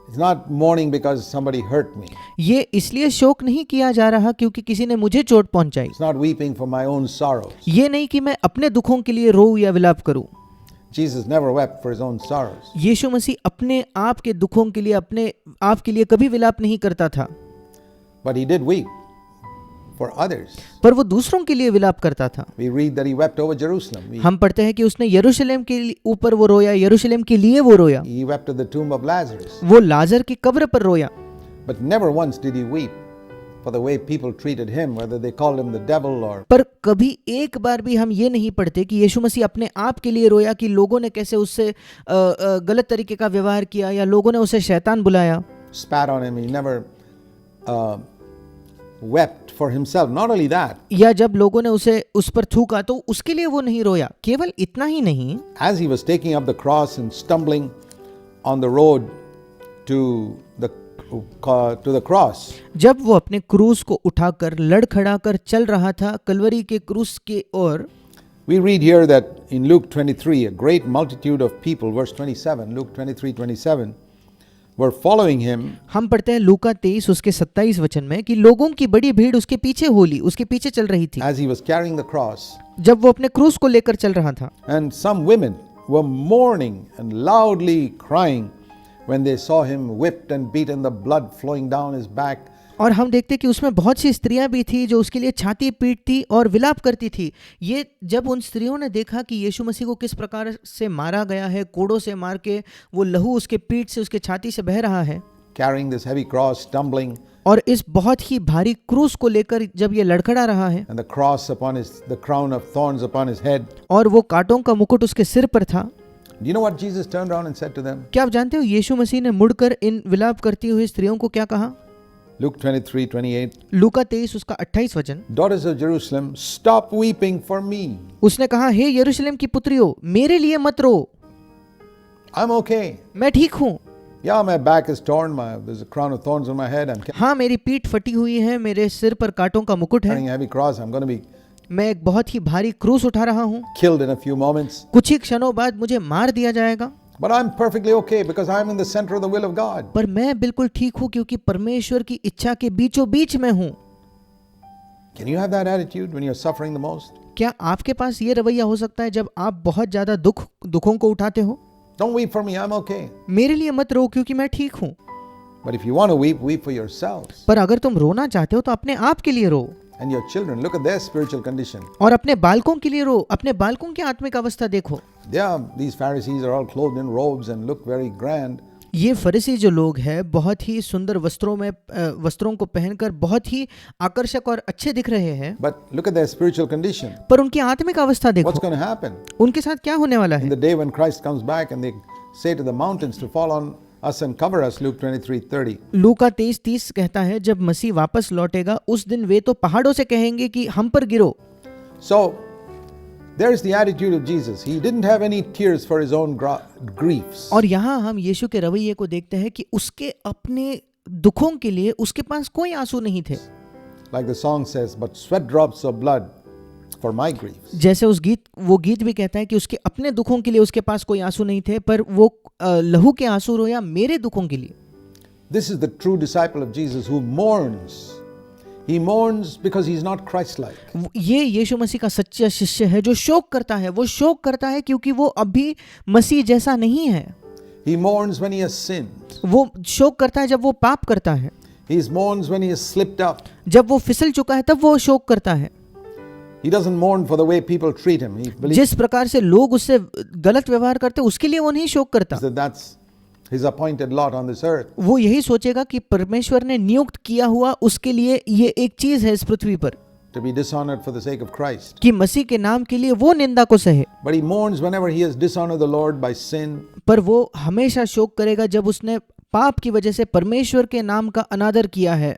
It's not mourning because somebody hurt me. ये इसलिए शोक नहीं किया जा रहा क्योंकि किसी ने मुझे चोट पहुंचाई। It's not weeping for my own sorrows. ये नहीं कि मैं अपने दुखों के लिए रोऊं या विलाप करूं। Jesus never wept for his own sorrows. यीशु मसीह अपने आप के दुखों के लिए, अपने आप के लिए कभी विलाप नहीं करता था। But he did weep for others. पर वो दूसरों के लिए विलाप करता था। We read that he wept over Jerusalem. हम पढ़ते हैं कि उसने यरूशलेम के ऊपर वो रोया, यरूशलेम के लिए वो रोया, He wept at the tomb of Lazarus. वो लाजर की कब्र पर रोया। But never once did he weep for the way people treated him, whether they called him the devil or पर कभी एक बार भी हम ये नहीं पढ़ते कि यीशु मसीह अपने आप के लिए रोया कि लोगों ने कैसे उससे गलत तरीके का व्यवहार किया या लोगों ने उसे शैतान बुलाया। spat on him. He never wept for himself. Not only that, या जब लोगों ने उस पर थूका तो उसके लिए वो नहीं रोया। केवल इतना ही नहीं, as he was taking up the cross and stumbling on the road to the cross, जब वो अपने क्रूस को उठाकर लड़खड़ाकर चल रहा था कलवरी के क्रूस के ओर, we read here that in Luke 23, a great multitude of people, verse 27, Luke 23:27, were following him. हम पढ़ते हैं लूका 23 उसके 27 वचन में कि लोगों की बड़ी भीड़ उसके पीछे होली, उसके पीछे चल रही थी as he was carrying the cross, जब वो अपने क्रूस को लेकर चल रहा था। and some women were mourning and loudly crying when they saw him whipped and beaten, the blood flowing down his back. और हम देखते कि उसमें बहुत सी स्त्रियां भी थी जो उसके लिए छाती पीटती और विलाप करती थी। ये जब उन स्त्रियों ने देखा कि यीशु मसीह को किस प्रकार से मारा गया है, कोड़ों से मार के, वो लहू उसके पीठ से उसके छाती से बह रहा है, Carrying this heavy cross, stumbling, और इस बहुत ही भारी क्रूस को लेकर जब ये लड़खड़ा रहा है and the cross upon the crown of thorns upon his head. और वो कांटों का मुकुट उसके सिर पर था। Do you know what Jesus turned around and said to them? क्या आप जानते हो यीशु मसीह ने मुड़कर इन विलाप करती हुई स्त्रियों को क्या कहा? Luke 23:28. लूका 23 उसका 28 वचन, Daughters of Jerusalem, stop weeping for me. उसने कहा, हे यरूशलेम की पुत्रियों, मेरे लिए मत रो, I'm okay. मैं ठीक हूँ। Yeah, my back is torn. There's a crown of thorns on my head. I'm हाँ, मेरी पीठ फटी हुई है, मेरे सिर पर कांटों का मुकुट है, carrying a heavy cross. I'm going to be मैं एक बहुत ही भारी क्रूस उठा रहा हूँ, killed in a few moments. कुछ ही क्षणों बाद मुझे मार दिया जाएगा, But I'm perfectly okay because I'm in the center of the will of God. पर मैं बिल्कुल ठीक हूँ क्योंकि परमेश्वर की इच्छा के बीचों बीच में हूँ। Can you have that attitude when you're suffering the most? क्या आपके पास ये रवैया हो सकता है जब आप बहुत ज्यादा दुखों को उठाते हो? Don't weep for me. I'm okay. मेरे लिए मत रो क्योंकि मैं ठीक हूँ। But if you want to weep, weep for yourselves पर अगर तुम रोना चाहते हो तो अपने आप के लिए रो, and your children. Look at their spiritual condition. और अपने बालकों के लिए रो, अपने बालकों की आत्मिक अवस्था देखो। These Pharisees are all clothed in robes and look very grand. ये फरीसी जो लोग हैं बहुत ही सुंदर वस्त्रों को पहनकर बहुत ही आकर्षक और अच्छे दिख रहे हैं, But look at their spiritual condition. पर उनकी आत्मिक अवस्था What's देखो, going to happen? उनके साथ क्या होने वाला In है। the day when Christ comes back and they say to the mountains to fall on us and cover us, Luke 23:30. लूका 23:30 कहता है जब मसीह वापस लौटेगा उस दिन वे तो पहाड़ों से कहेंगे कि हम पर गिरो। So there's the attitude of Jesus. He didn't have any tears for his own griefs. और यहाँ हम यीशु के रवैये को देखते हैं कि उसके अपने दुखों के लिए उसके पास कोई आंसू नहीं थे। Like the song says, but sweat drops of blood for my griefs. जैसे वो गीत भी कहता है कि उसके अपने दुखों के लिए उसके पास कोई आंसू नहीं थे, पर वो लहू के आंसू रोया मेरे दुखों के लिए। This is the true disciple of Jesus who mourns. He mourns because he's not Christ-like. ये यीशु मसीह का सच्चा शिष्य है जो शोक करता है। वो शोक करता है क्योंकि वो अभी मसीह जैसा नहीं है। He mourns when he has sinned. वो शोक करता है जब वो पाप करता है, He mourns when he has slipped up. जब वो फिसल चुका है तब वो शोक करता है। He doesn't mourn for the way people treat him. He believes जिस प्रकार से लोग उससे गलत व्यवहार करते उसके लिए वो नहीं शोक करता। that that's his appointed lot on this earth. वो यही सोचेगा कि परमेश्वर ने नियुक्त किया हुआ उसके लिए ये एक चीज है इस पृथ्वी पर, To be dishonored for the sake of Christ. कि मसीह के नाम के लिए वो निंदा को सहे। But he mourns whenever he has dishonored the Lord by sin, पर वो हमेशा शोक करेगा जब उसने पाप की वजह से परमेश्वर के नाम का अनादर किया है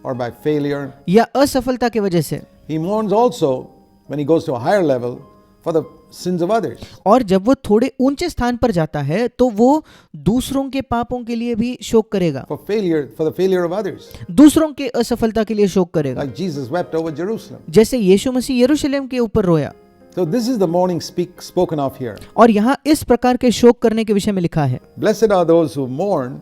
or by failure. या असफलता की वजह से। He mourns also when he goes to a higher level for the sins of others. और जब वो थोड़े ऊंचे स्थान पर जाता है तो वो दूसरों के पापों के लिए भी शोक करेगा, For the failure of others. दूसरों के असफलता के लिए शोक करेगा, Like Jesus wept over Jerusalem. जैसे यीशु मसीह यरूशलेम के ऊपर रोया। So this is the mourning spoken of here. और यहाँ इस प्रकार के शोक करने के विषय में लिखा है, Blessed are those who mourn,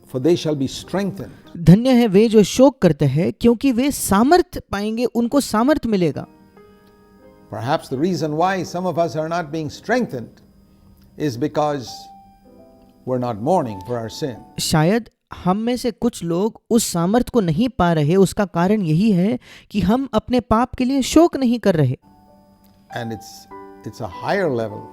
for they shall be strengthened. धन्य है वे जो शोक करते हैं क्योंकि वे सामर्थ पाएंगे, उनको सामर्थ मिलेगा। Perhaps the reason why some of us are not being strengthened is because we're not mourning for our sin. शायद हम में से कुछ लोग उस सामर्थ को नहीं पा रहे, उसका कारण यही है कि हम अपने पाप के लिए शोक नहीं कर रहे। And it's a higher level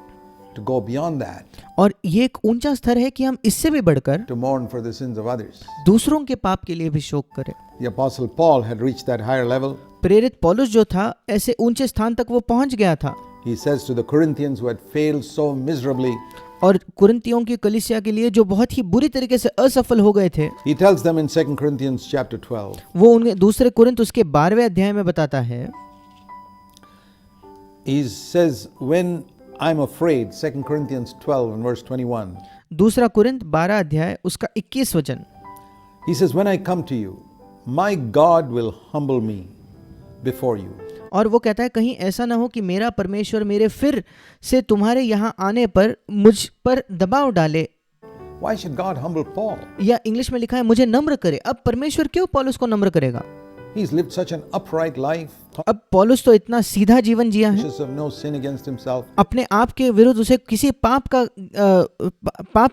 to go beyond that, और ये एक ऊंचा स्तर है कि हम इससे भी बढ़कर to mourn for the sins of others. दूसरों के पाप के लिए भी शोक करें। The Apostle Paul had reached that higher level. प्रेरित पौलुस जो था, ऐसे ऊंचे स्थान तक वो पहुंच गया था। He says to the Corinthians who had failed so miserably, और कुरिन्थियों की कलीसिया के लिए जो बहुत ही बुरी तरीके से असफल हो गए थे, he tells them in 2 Corinthians chapter 12, वो उन्हें दूसरे कुरिन्थ उसके 12वें अध्याय में बताता है। he says, when I'm afraid, 2 Corinthians 12 and verse 21, दूसरा कुरिन्थ 12 अध्याय उसका 21 वचन, he says, when I come to you, my God will humble me before you. और वो कहता है कहीं ऐसा ना हो कि मेरा परमेश्वर मेरे फिर से तुम्हारे यहाँ आने पर मुझ पर दबाव डाले। Why should God humble Paul? या इंग्लिश में लिखा है मुझे नम्र करे। अब परमेश्वर क्यों पौलुस को नम्र करेगा? He's lived such an upright life, अब पौलुस तो इतना सीधा जीवन जिया है, conscious of no sin against himself. अपने आप के विरुद्ध उसे किसी पाप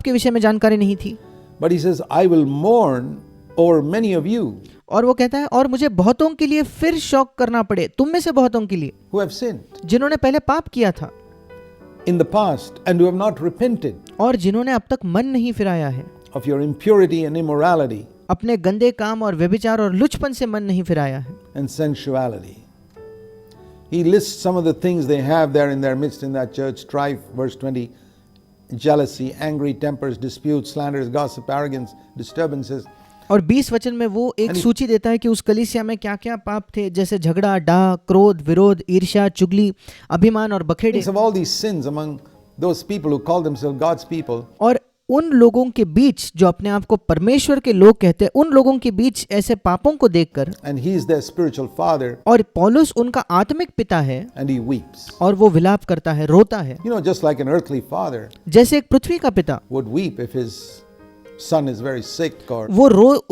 के विषय में जानकारी नहीं थी। But he says, I will mourn over many of you और वो कहता है और मुझे बहुतों के लिए फिर शोक करना पड़े, तुम में से बहुतों के लिए who have sinned जिन्होंने पहले पाप किया था in the past and who have not repented और जिन्होंने अब तक मन नहीं फिराया है, of your impurity and immorality अपने गंदे काम और व्यभिचार और लुचपन से मन नहीं फिराया है। and sensuality. He lists some of the things they have there in their midst in that church: strife, verse 20, jealousy, angry tempers, disputes, slanders, gossip, arrogance, disturbances. और 20 वचन में वो एक सूची देता है कि उस कलीसिया में क्या क्या पाप थे, जैसे झगड़ा, डाह, क्रोध, विरोध, ईर्ष्या, चुगली, अभिमान और बखेड़े। Thinks of all these sins among those people who call themselves God's people. और उन लोगों के बीच जो अपने आप को परमेश्वर के लोग कहते हैं, उन लोगों के बीच ऐसे पापों को देखकर, And he is their spiritual father, और पौलुस उनका आत्मिक पिता है and he weeps. और वो विलाप करता है, रोता है। You know, just like an earthly father जैसे एक पृथ्वी का पिता would weep if his son is very sick, or वो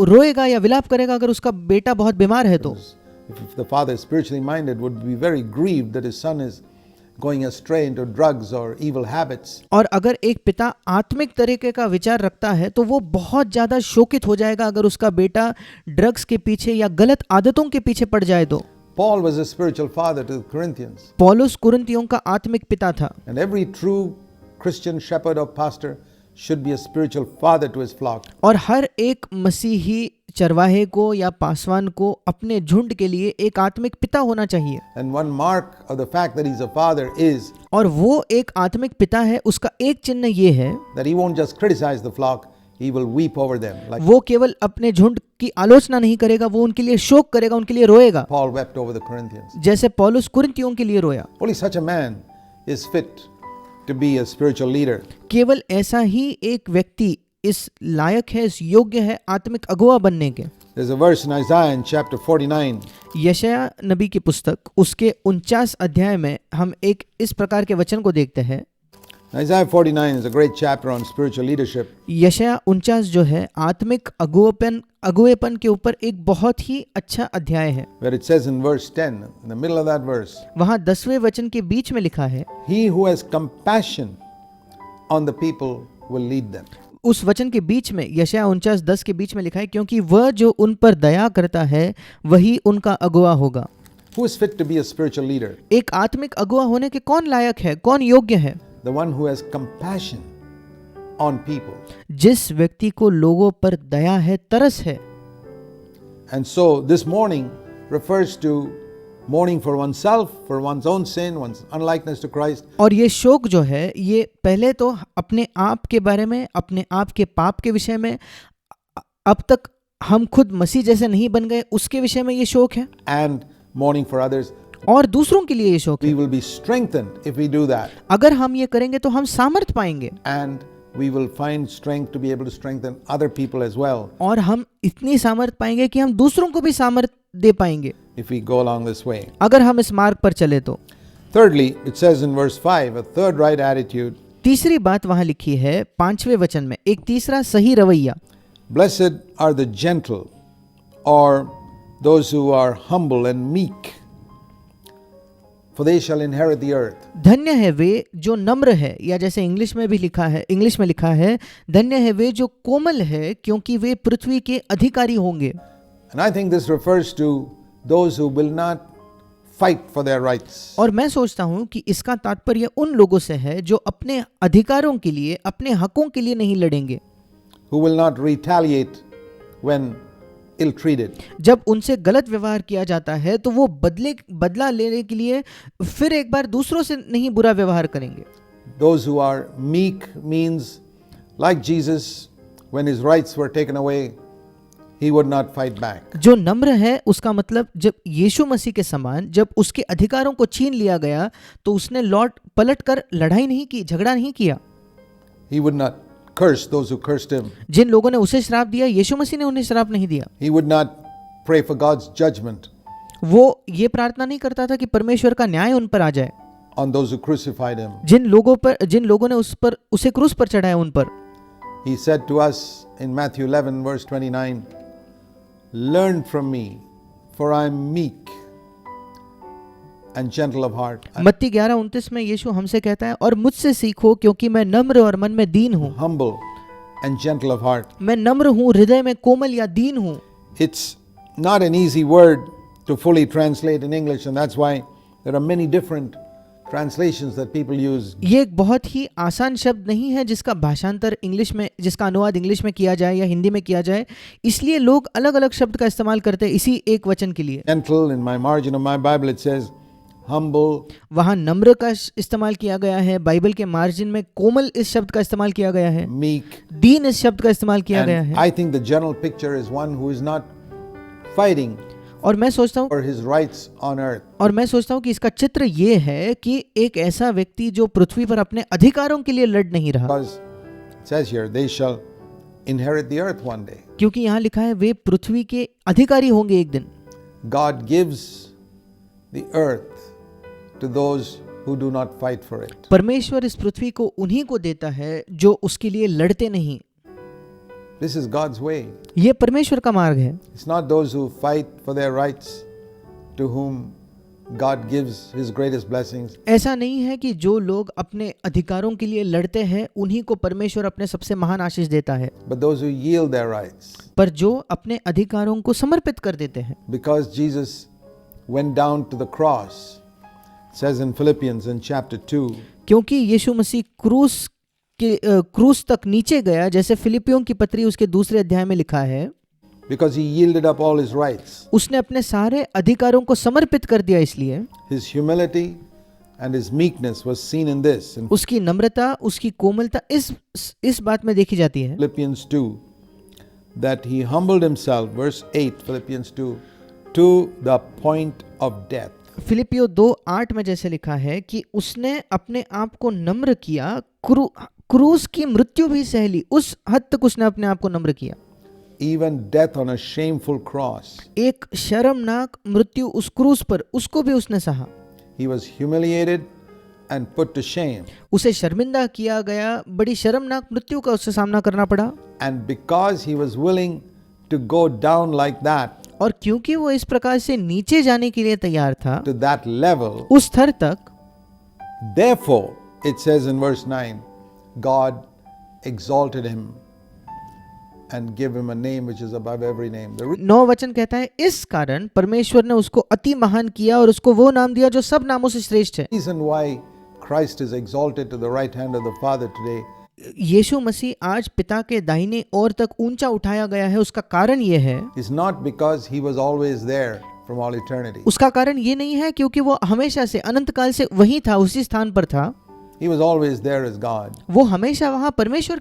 रोएगा या विलाप करेगा अगर उसका बेटा बहुत बीमार है तो। if the father is spiritually minded, would be very grieved that his son is going astray into drugs or evil habits. और अगर एक पिता आत्मिक तरीके का विचार रखता है तो वो बहुत ज्यादा शोकित हो जाएगा अगर उसका बेटा ड्रग्स के पीछे या गलत आदतों के पीछे पड़ जाए तो। Paul was a spiritual father to the Corinthians. पौलुस कुरिन्थियों का आत्मिक पिता था And every true Christian shepherd or pastor should be a spiritual father to his flock. और हर एक मसीही चरवाहे को या पासवान को अपने झुंड के लिए एक आत्मिक पिता होना चाहिए। And one mark of the fact that he's a father is और वो एक आत्मिक पिता है, उसका एक चिन्ह ये है that he won't just criticize the flock, he will weep over them. Like वो केवल अपने झुंड की आलोचना नहीं करेगा, वो उनके लिए शोक करेगा, उनके लिए रोएगा, Paul wept over the Corinthians. जैसे पौलुस कुरिन्थियों के लिए रोया। Only such a man is fit to be a spiritual leader. केवल ऐसा ही एक व्यक्ति इस लायक है, इस योग्य है आत्मिक अगुवा बनने के। There's a verse in Isaiah in chapter 49. यशायाह नबी की पुस्तक उसके 49 अध्याय में हम एक इस प्रकार के वचन को देखते हैं। Isaiah 49 is a great chapter on spiritual leadership. यशायाह 49 जो है आत्मिक अगुवेपन के ऊपर एक बहुत ही अच्छा अध्याय है। Where it says in verse 10, in the middle of that verse, वहाँ 10वें वचन के बीच में लिखा है, he who has compassion on the people will lead them. उस वचन के बीच में यशायाह 49:10 के बीच में लिखा है, क्योंकि वह जो उन पर दया करता है वही उनका अगुवा होगा। Who is fit to be a spiritual leader? एक आत्मिक अगुवा होने के कौन लायक है, कौन योग्य है? The one who has compassion on people. जिस व्यक्ति को लोगों पर दया है, तरस है। And so this mourning refers to mourning for oneself, for one's own sin, one's unlikeness to Christ. और ये शोक जो है ये पहले तो अपने आप के बारे में, अपने आप के पाप के विषय में, अब तक हम खुद मसीह जैसे नहीं बन गए उसके विषय में ये शोक है, And mourning for others. और दूसरों के लिए ये शोक We है। will be strengthened if we do that. अगर हम ये करेंगे तो हम सामर्थ पाएंगे And we will find strength to be able to strengthen other people as well और हम इतनी सामर्थ पाएंगे कि हम दूसरों को भी सामर्थ दे पाएंगे if we go along this way. अगर हम इस मार्ग पर चले तो। Thirdly, it says in verse 5, a third right attitude. तीसरी बात वहां लिखी है 5वें वचन में, एक तीसरा सही रवैया। Blessed are the gentle, or those who are humble and meek, for they shall inherit the earth. धन्य है वे जो नम्र है, या जैसे इंग्लिश में लिखा है धन्य है वे जो कोमल है, क्योंकि वे पृथ्वी के अधिकारी होंगे। And I think this refers to those who will not fight for their rights. और मैं सोचता हूँ कि इसका तात्पर्य उन लोगों से है जो अपने अधिकारों के लिए, अपने हकों के लिए नहीं लड़ेंगे, Who will not retaliate when ill-treated. जब उनसे गलत व्यवहार किया जाता है तो वो बदला लेने के लिए फिर एक बार दूसरों से नहीं बुरा व्यवहार करेंगे। Those who are meek means, like Jesus, when his rights were taken away, he would not fight back. जो नम्र है उसका मतलब जब यीशु मसीह के समान जब उसके अधिकारों को छीन लिया गया तो उसने पलट कर लड़ाई नहीं की, झगड़ा नहीं किया। He would not curse those who cursed him. जिन लोगों ने उसे श्राप दिया, यीशु मसीह ने उन्हें श्राप नहीं दिया। He would not pray for God's judgment वो ये प्रार्थना नहीं करता था कि परमेश्वर का न्याय उन पर आ जाए, on those who crucified him. जिन लोगों ने उसे क्रूस पर चढ़ाया उन पर। He said to us in Matthew 11 verse 29, learn from me, for I am meek and gentle of heart. मत्ती 11:29 में यीशु हमसे कहता है, और मुझसे सीखो क्योंकि मैं नम्र और मन में दीन हूँ। Humble and gentle of heart. मैं नम्र हूँ, हृदय में कोमल या दीन हूँ। It's not an easy word to fully translate in English, and that's why there are many different translations that people use. ये एक बहुत ही आसान शब्द नहीं है जिसका भाषांतर इंग्लिश में, जिसका अनुवाद इंग्लिश में किया जाए या हिंदी में किया जाए, इसलिए लोग अलग अलग शब्द का इस्तेमाल करते हैं इसी एक वचन के लिए। Gentle, in my margin of my Bible it says humble. वहाँ नम्र का इस्तेमाल किया गया है, बाइबल के मार्जिन में कोमल इस शब्द का इस्तेमाल किया गया है, Meek. दीन इस शब्द का इस्तेमाल किया गया And है। I think the general picture is one who is not fighting और मैं सोचता हूँ for his rights on earth. कि इसका चित्र ये है कि एक ऐसा व्यक्ति जो पृथ्वी पर अपने अधिकारों के लिए लड़ नहीं रहा, Because it says here, they shall inherit the earth one day. क्योंकि यहाँ लिखा है वे पृथ्वी के अधिकारी होंगे एक दिन। God gives the earth to those who do not fight for it. परमेश्वर इस पृथ्वी को उन्हीं को देता है जो उसके लिए लड़ते नहीं। This is God's way. ये परमेश्वर का मार्ग है। It's not those who fight for their rights to whom God gives his greatest blessings. ऐसा नहीं है कि जो लोग अपने अधिकारों के लिए लड़ते हैं उन्हीं को परमेश्वर अपने सबसे महान आशीष देता है, But those who yield their rights. पर जो अपने अधिकारों को समर्पित कर देते हैं। Because Jesus went down to the cross, it says in Philippians in chapter 2, क्योंकि यीशु मसीह क्रूस तक नीचे गया, जैसे फिलिपियों की पत्री उसके दूसरे अध्याय में लिखा है, because he yielded up all his rights. उसने अपने सारे अधिकारों को समर्पित कर दिया, इसलिए His humility and his meekness was seen in this. In उसकी नम्रता, उसकी कोमलता इस बात में देखी जाती है। Philippians 2, that he humbled himself, verse 8, Philippians 2, to the point of death. फिलिपियो 2:8 में जैसे लिखा है कि उसने अपने आप को नम्र किया, क्रूस की मृत्यु भी सह ली, उस हद तक उसने अपने आप को नम्र किया। Even death on a shameful cross. एक शर्मनाक मृत्यु उस क्रूस पर, उसको भी उसने सहा। He was humiliated and put to shame. उसे शर्मिंदा किया गया, बड़ी शर्मनाक मृत्यु का उससे सामना करना पड़ा। And because he was willing to go down like that, और क्योंकि वो इस प्रकार से नीचे जाने के लिए तैयार था, to that level, उस स्तर तक, therefore, it says in verse 9, God exalted him and give him a name which is above every name. The 9 वचन कहता है, इस कारण परमेश्वर ने उसको अति महान किया और उसको वो नाम दिया जो सब नामों से श्रेष्ठ है। reason why Christ is exalted to the right hand of the Father today यीशु मसीह आज पिता के दाहिने ओर तक ऊंचा उठाया गया है, उसका कारण ये है, is not because he was always there from all eternity. उसका कारण ये नहीं है क्योंकि वो हमेशा से, अनंत काल से वही था, उसी स्थान पर था। He was always there as God. वो हमेशा वहाँ परमेश्वर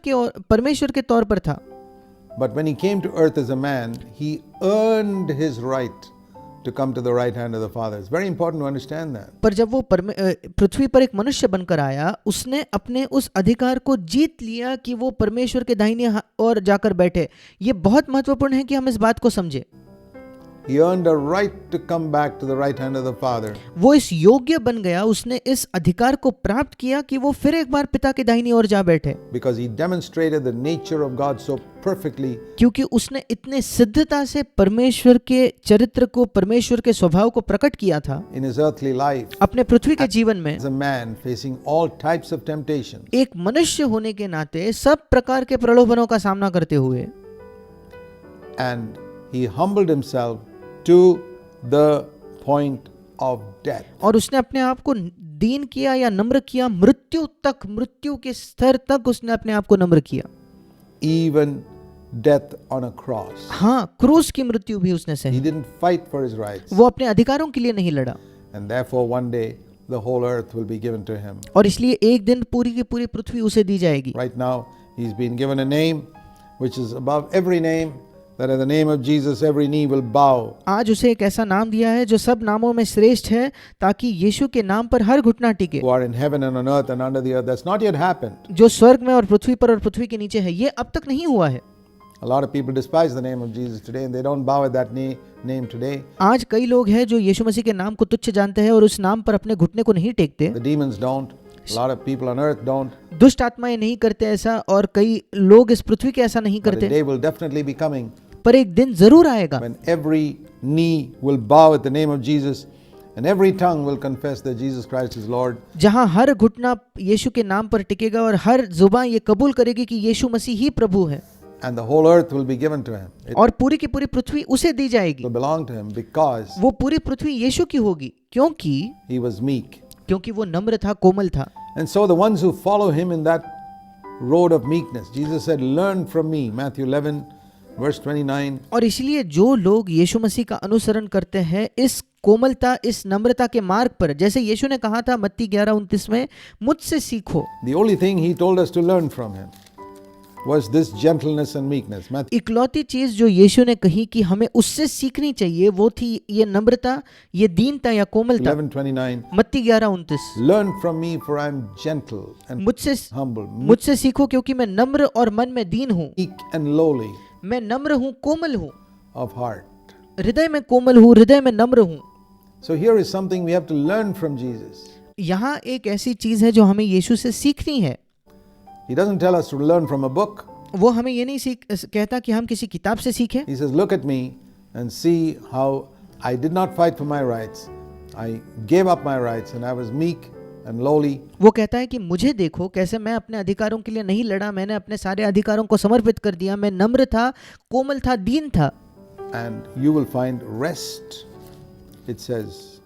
के तौर पर था। But when he came to earth as a man, he earned his right to come to the right hand of the Father. It's very important to understand that. पर जब वो पृथ्वी पर एक मनुष्य बनकर आया, उसने अपने उस अधिकार को जीत लिया कि वो परमेश्वर के दाहिने ओर जाकर बैठे। ये बहुत महत्वपूर्ण है कि हम इस बात को समझें। He earned a right to come back to the right hand of the Father. वो इस योग्य बन गया, उसने इस अधिकार को प्राप्त किया कि वो फिर एक बार पिता की दाहिनी ओर जा बैठे, Because he demonstrated the nature of God so perfectly. क्योंकि उसने इतने सिद्धता से परमेश्वर के चरित्र को, परमेश्वर के स्वभाव को प्रकट किया था In his earthly life, अपने पृथ्वी के जीवन में। as a man facing all types of temptations, एक मनुष्य होने के नाते सब प्रकार के प्रलोभनों का सामना करते हुए, and he humbled himself to the point of death. और उसने अपने आप को दीन किया या नम्र किया, मृत्यु तक, मृत्यु के स्तर तक उसने अपने आप को नम्र किया, Even death on a cross. हाँ, क्रूस की मृत्यु भी उसने He सही। didn't fight for his rights. वो अपने अधिकारों के लिए नहीं लड़ा, And therefore one day the whole earth will be given to him. और इसलिए एक दिन पूरी की पूरी पृथ्वी उसे दी जाएगी। Right now he's been given a name which is above every name, that in the name of Jesus every knee will bow. आज उसे एक ऐसा नाम दिया है जो सब नामों में श्रेष्ठ है, ताकि यीशु के नाम पर हर घुटना टिके। Who are in heaven and on earth and under the earth. That's not yet happened. जो स्वर्ग में और पृथ्वी पर और पृथ्वी के नीचे है, ये अब तक नहीं हुआ है। A lot of people despise the name of Jesus today and they don't bow at that name today. आज कई लोग हैं जो यीशु मसीह के नाम को तुच्छ जानते हैं और उस नाम पर अपने घुटने को नहीं टेकते। The demons don't. A lot of people on earth don't. दुष्ट आत्माएं नहीं करते ऐसा, और कई लोग इस पृथ्वी के ऐसा नहीं But a करते, day will definitely be coming पर एक दिन जरूर आएगा when every knee will bow at the name of Jesus and every tongue will confess that Jesus Christ is Lord. जहां हर घुटना यीशु के नाम पर टिकेगा और हर जुबान ये कबूल करेगी कि यीशु मसीह ही प्रभु है, And the whole earth will be given to him. It और पूरी की पूरी पृथ्वी उसे दी जाएगी। will belong to him because वो पूरी पृथ्वी यीशु की होगी, he was meek. क्योंकि वो नम्र था, कोमल था। And so the ones who follow him in that road of meekness, Jesus said, learn from me, Matthew 11 verse 29. और इसलिए जो लोग यीशु मसीह का अनुसरण करते हैं इस कोमलता, इस नम्रता के मार्ग पर, जैसे यीशु ने कहा था मत्ती 11:29 में, मुझसे सीखो। The only thing he told us to learn from him was this gentleness and meekness. Matthew इकलौती चीज जो यीशु ने कही कि हमें उससे सीखनी चाहिए, वो थी ये नम्रता, ये दीनता या कोमलता। 11:29. मत्ती 11:29, Learn from me for I am gentle and मुझसे humble, मुझसे सीखो क्योंकि मैं नम्र और मन में दीन हूँ। meek and lowly मैं नम्र हूँ, कोमल हूँ, of heart. हृदय में कोमल हूँ, हृदय में नम्र हूँ। So here is something we have to learn from Jesus. यहाँ एक ऐसी चीज है जो हमें यीशु से सीखनी है। He doesn't tell us to learn from a book. वो हमें ये नहीं कहता कि हम किसी किताब से सीखें। He says, look at me and see how I did not fight for my rights. I gave up my rights and I was meek and lowly. वो कहता है कि मुझे देखो कैसे मैं अपने अधिकारों के लिए नहीं लड़ा, मैंने अपने सारे अधिकारों को समर्पित कर दिया, मैं नम्र था, कोमल था, दीन था। And you will find rest, it says,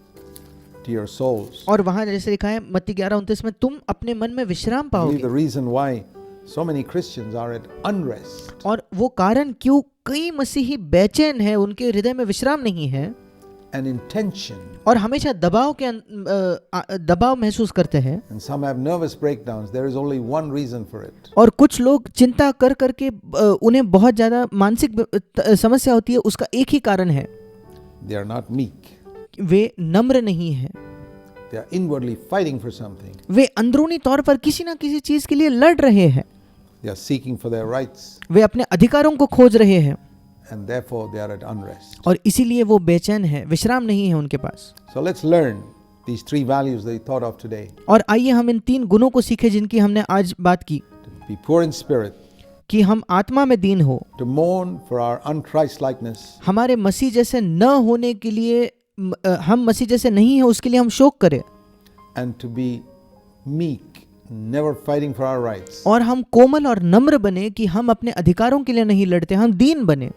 to your souls. और वहां जैसे लिखा है मत्ती 11:29 में, तुम अपने मन में विश्राम I believe पाओगे। the reason why so many Christians are at unrest और वो कारण क्यों कई मसीही बेचैन है, उनके हृदय में विश्राम नहीं है and in tension, और हमेशा दबाव के दबाव महसूस करते हैं, and some have nervous breakdowns. There is only one reason for it. और कुछ लोग चिंता कर करके उन्हें बहुत ज्यादा मानसिक समस्या होती है, उसका एक ही कारण है, They are not meek. वे नम्र नहीं है। They are inwardly fighting for something. वे अंदरूनी तौर पर किसी ना किसी चीज के लिए लड़ रहे हैं, They are seeking for their rights वे अपने अधिकारों को खोज रहे हैं, and therefore they are at unrest. और इसीलिए वो बेचैन है, विश्राम नहीं है उनके पास। So let's learn these three values that we thought of today. और आइए हम इन 3 गुणों को सीखें जिनकी हमने आज बात की, To be poor in spirit, कि हम आत्मा में दीन हो, to mourn for our unChristlikeness, हमारे मसीह जैसे न होने के लिए, हम मसीह जैसे नहीं है उसके लिए हम शोक करें, and to be meek, never fighting for our rights, और हम कोमल और नम्र बने कि हम अपने अधिकारों के लिए नहीं लड़ते, हम दीन बने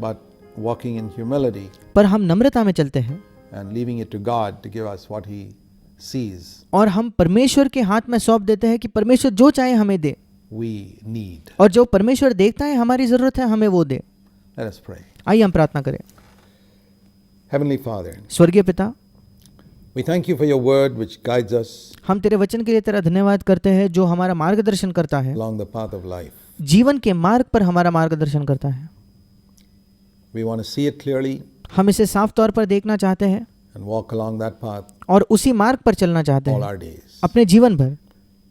but walking in humility पर हम नम्रता में चलते हैं, and leaving it to God to give us what He sees और हम परमेश्वर के हाथ में सौंप देते हैं कि परमेश्वर जो चाहे हमें दे, we need. और जो परमेश्वर देखता है हमारी जरूरत है हमें वो दे। Let us pray. आइए हम प्रार्थना करें। Heavenly Father, स्वर्गीय पिता, we thank you for your word which guides us हम तेरे वचन के लिए तेरा धन्यवाद करते हैं जो हमारा मार्गदर्शन करता है, along the path of life. जीवन के मार्ग पर हमारा मार्गदर्शन करता है। We want to see it clearly हम इसे साफ तौर पर देखना चाहते हैं and walk along that path और उसी मार्ग पर चलना चाहते all हैं our days. अपने जीवन भर।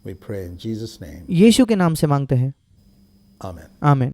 We pray in Jesus' name. यीशु के नाम से मांगते हैं, Amen. आमीन।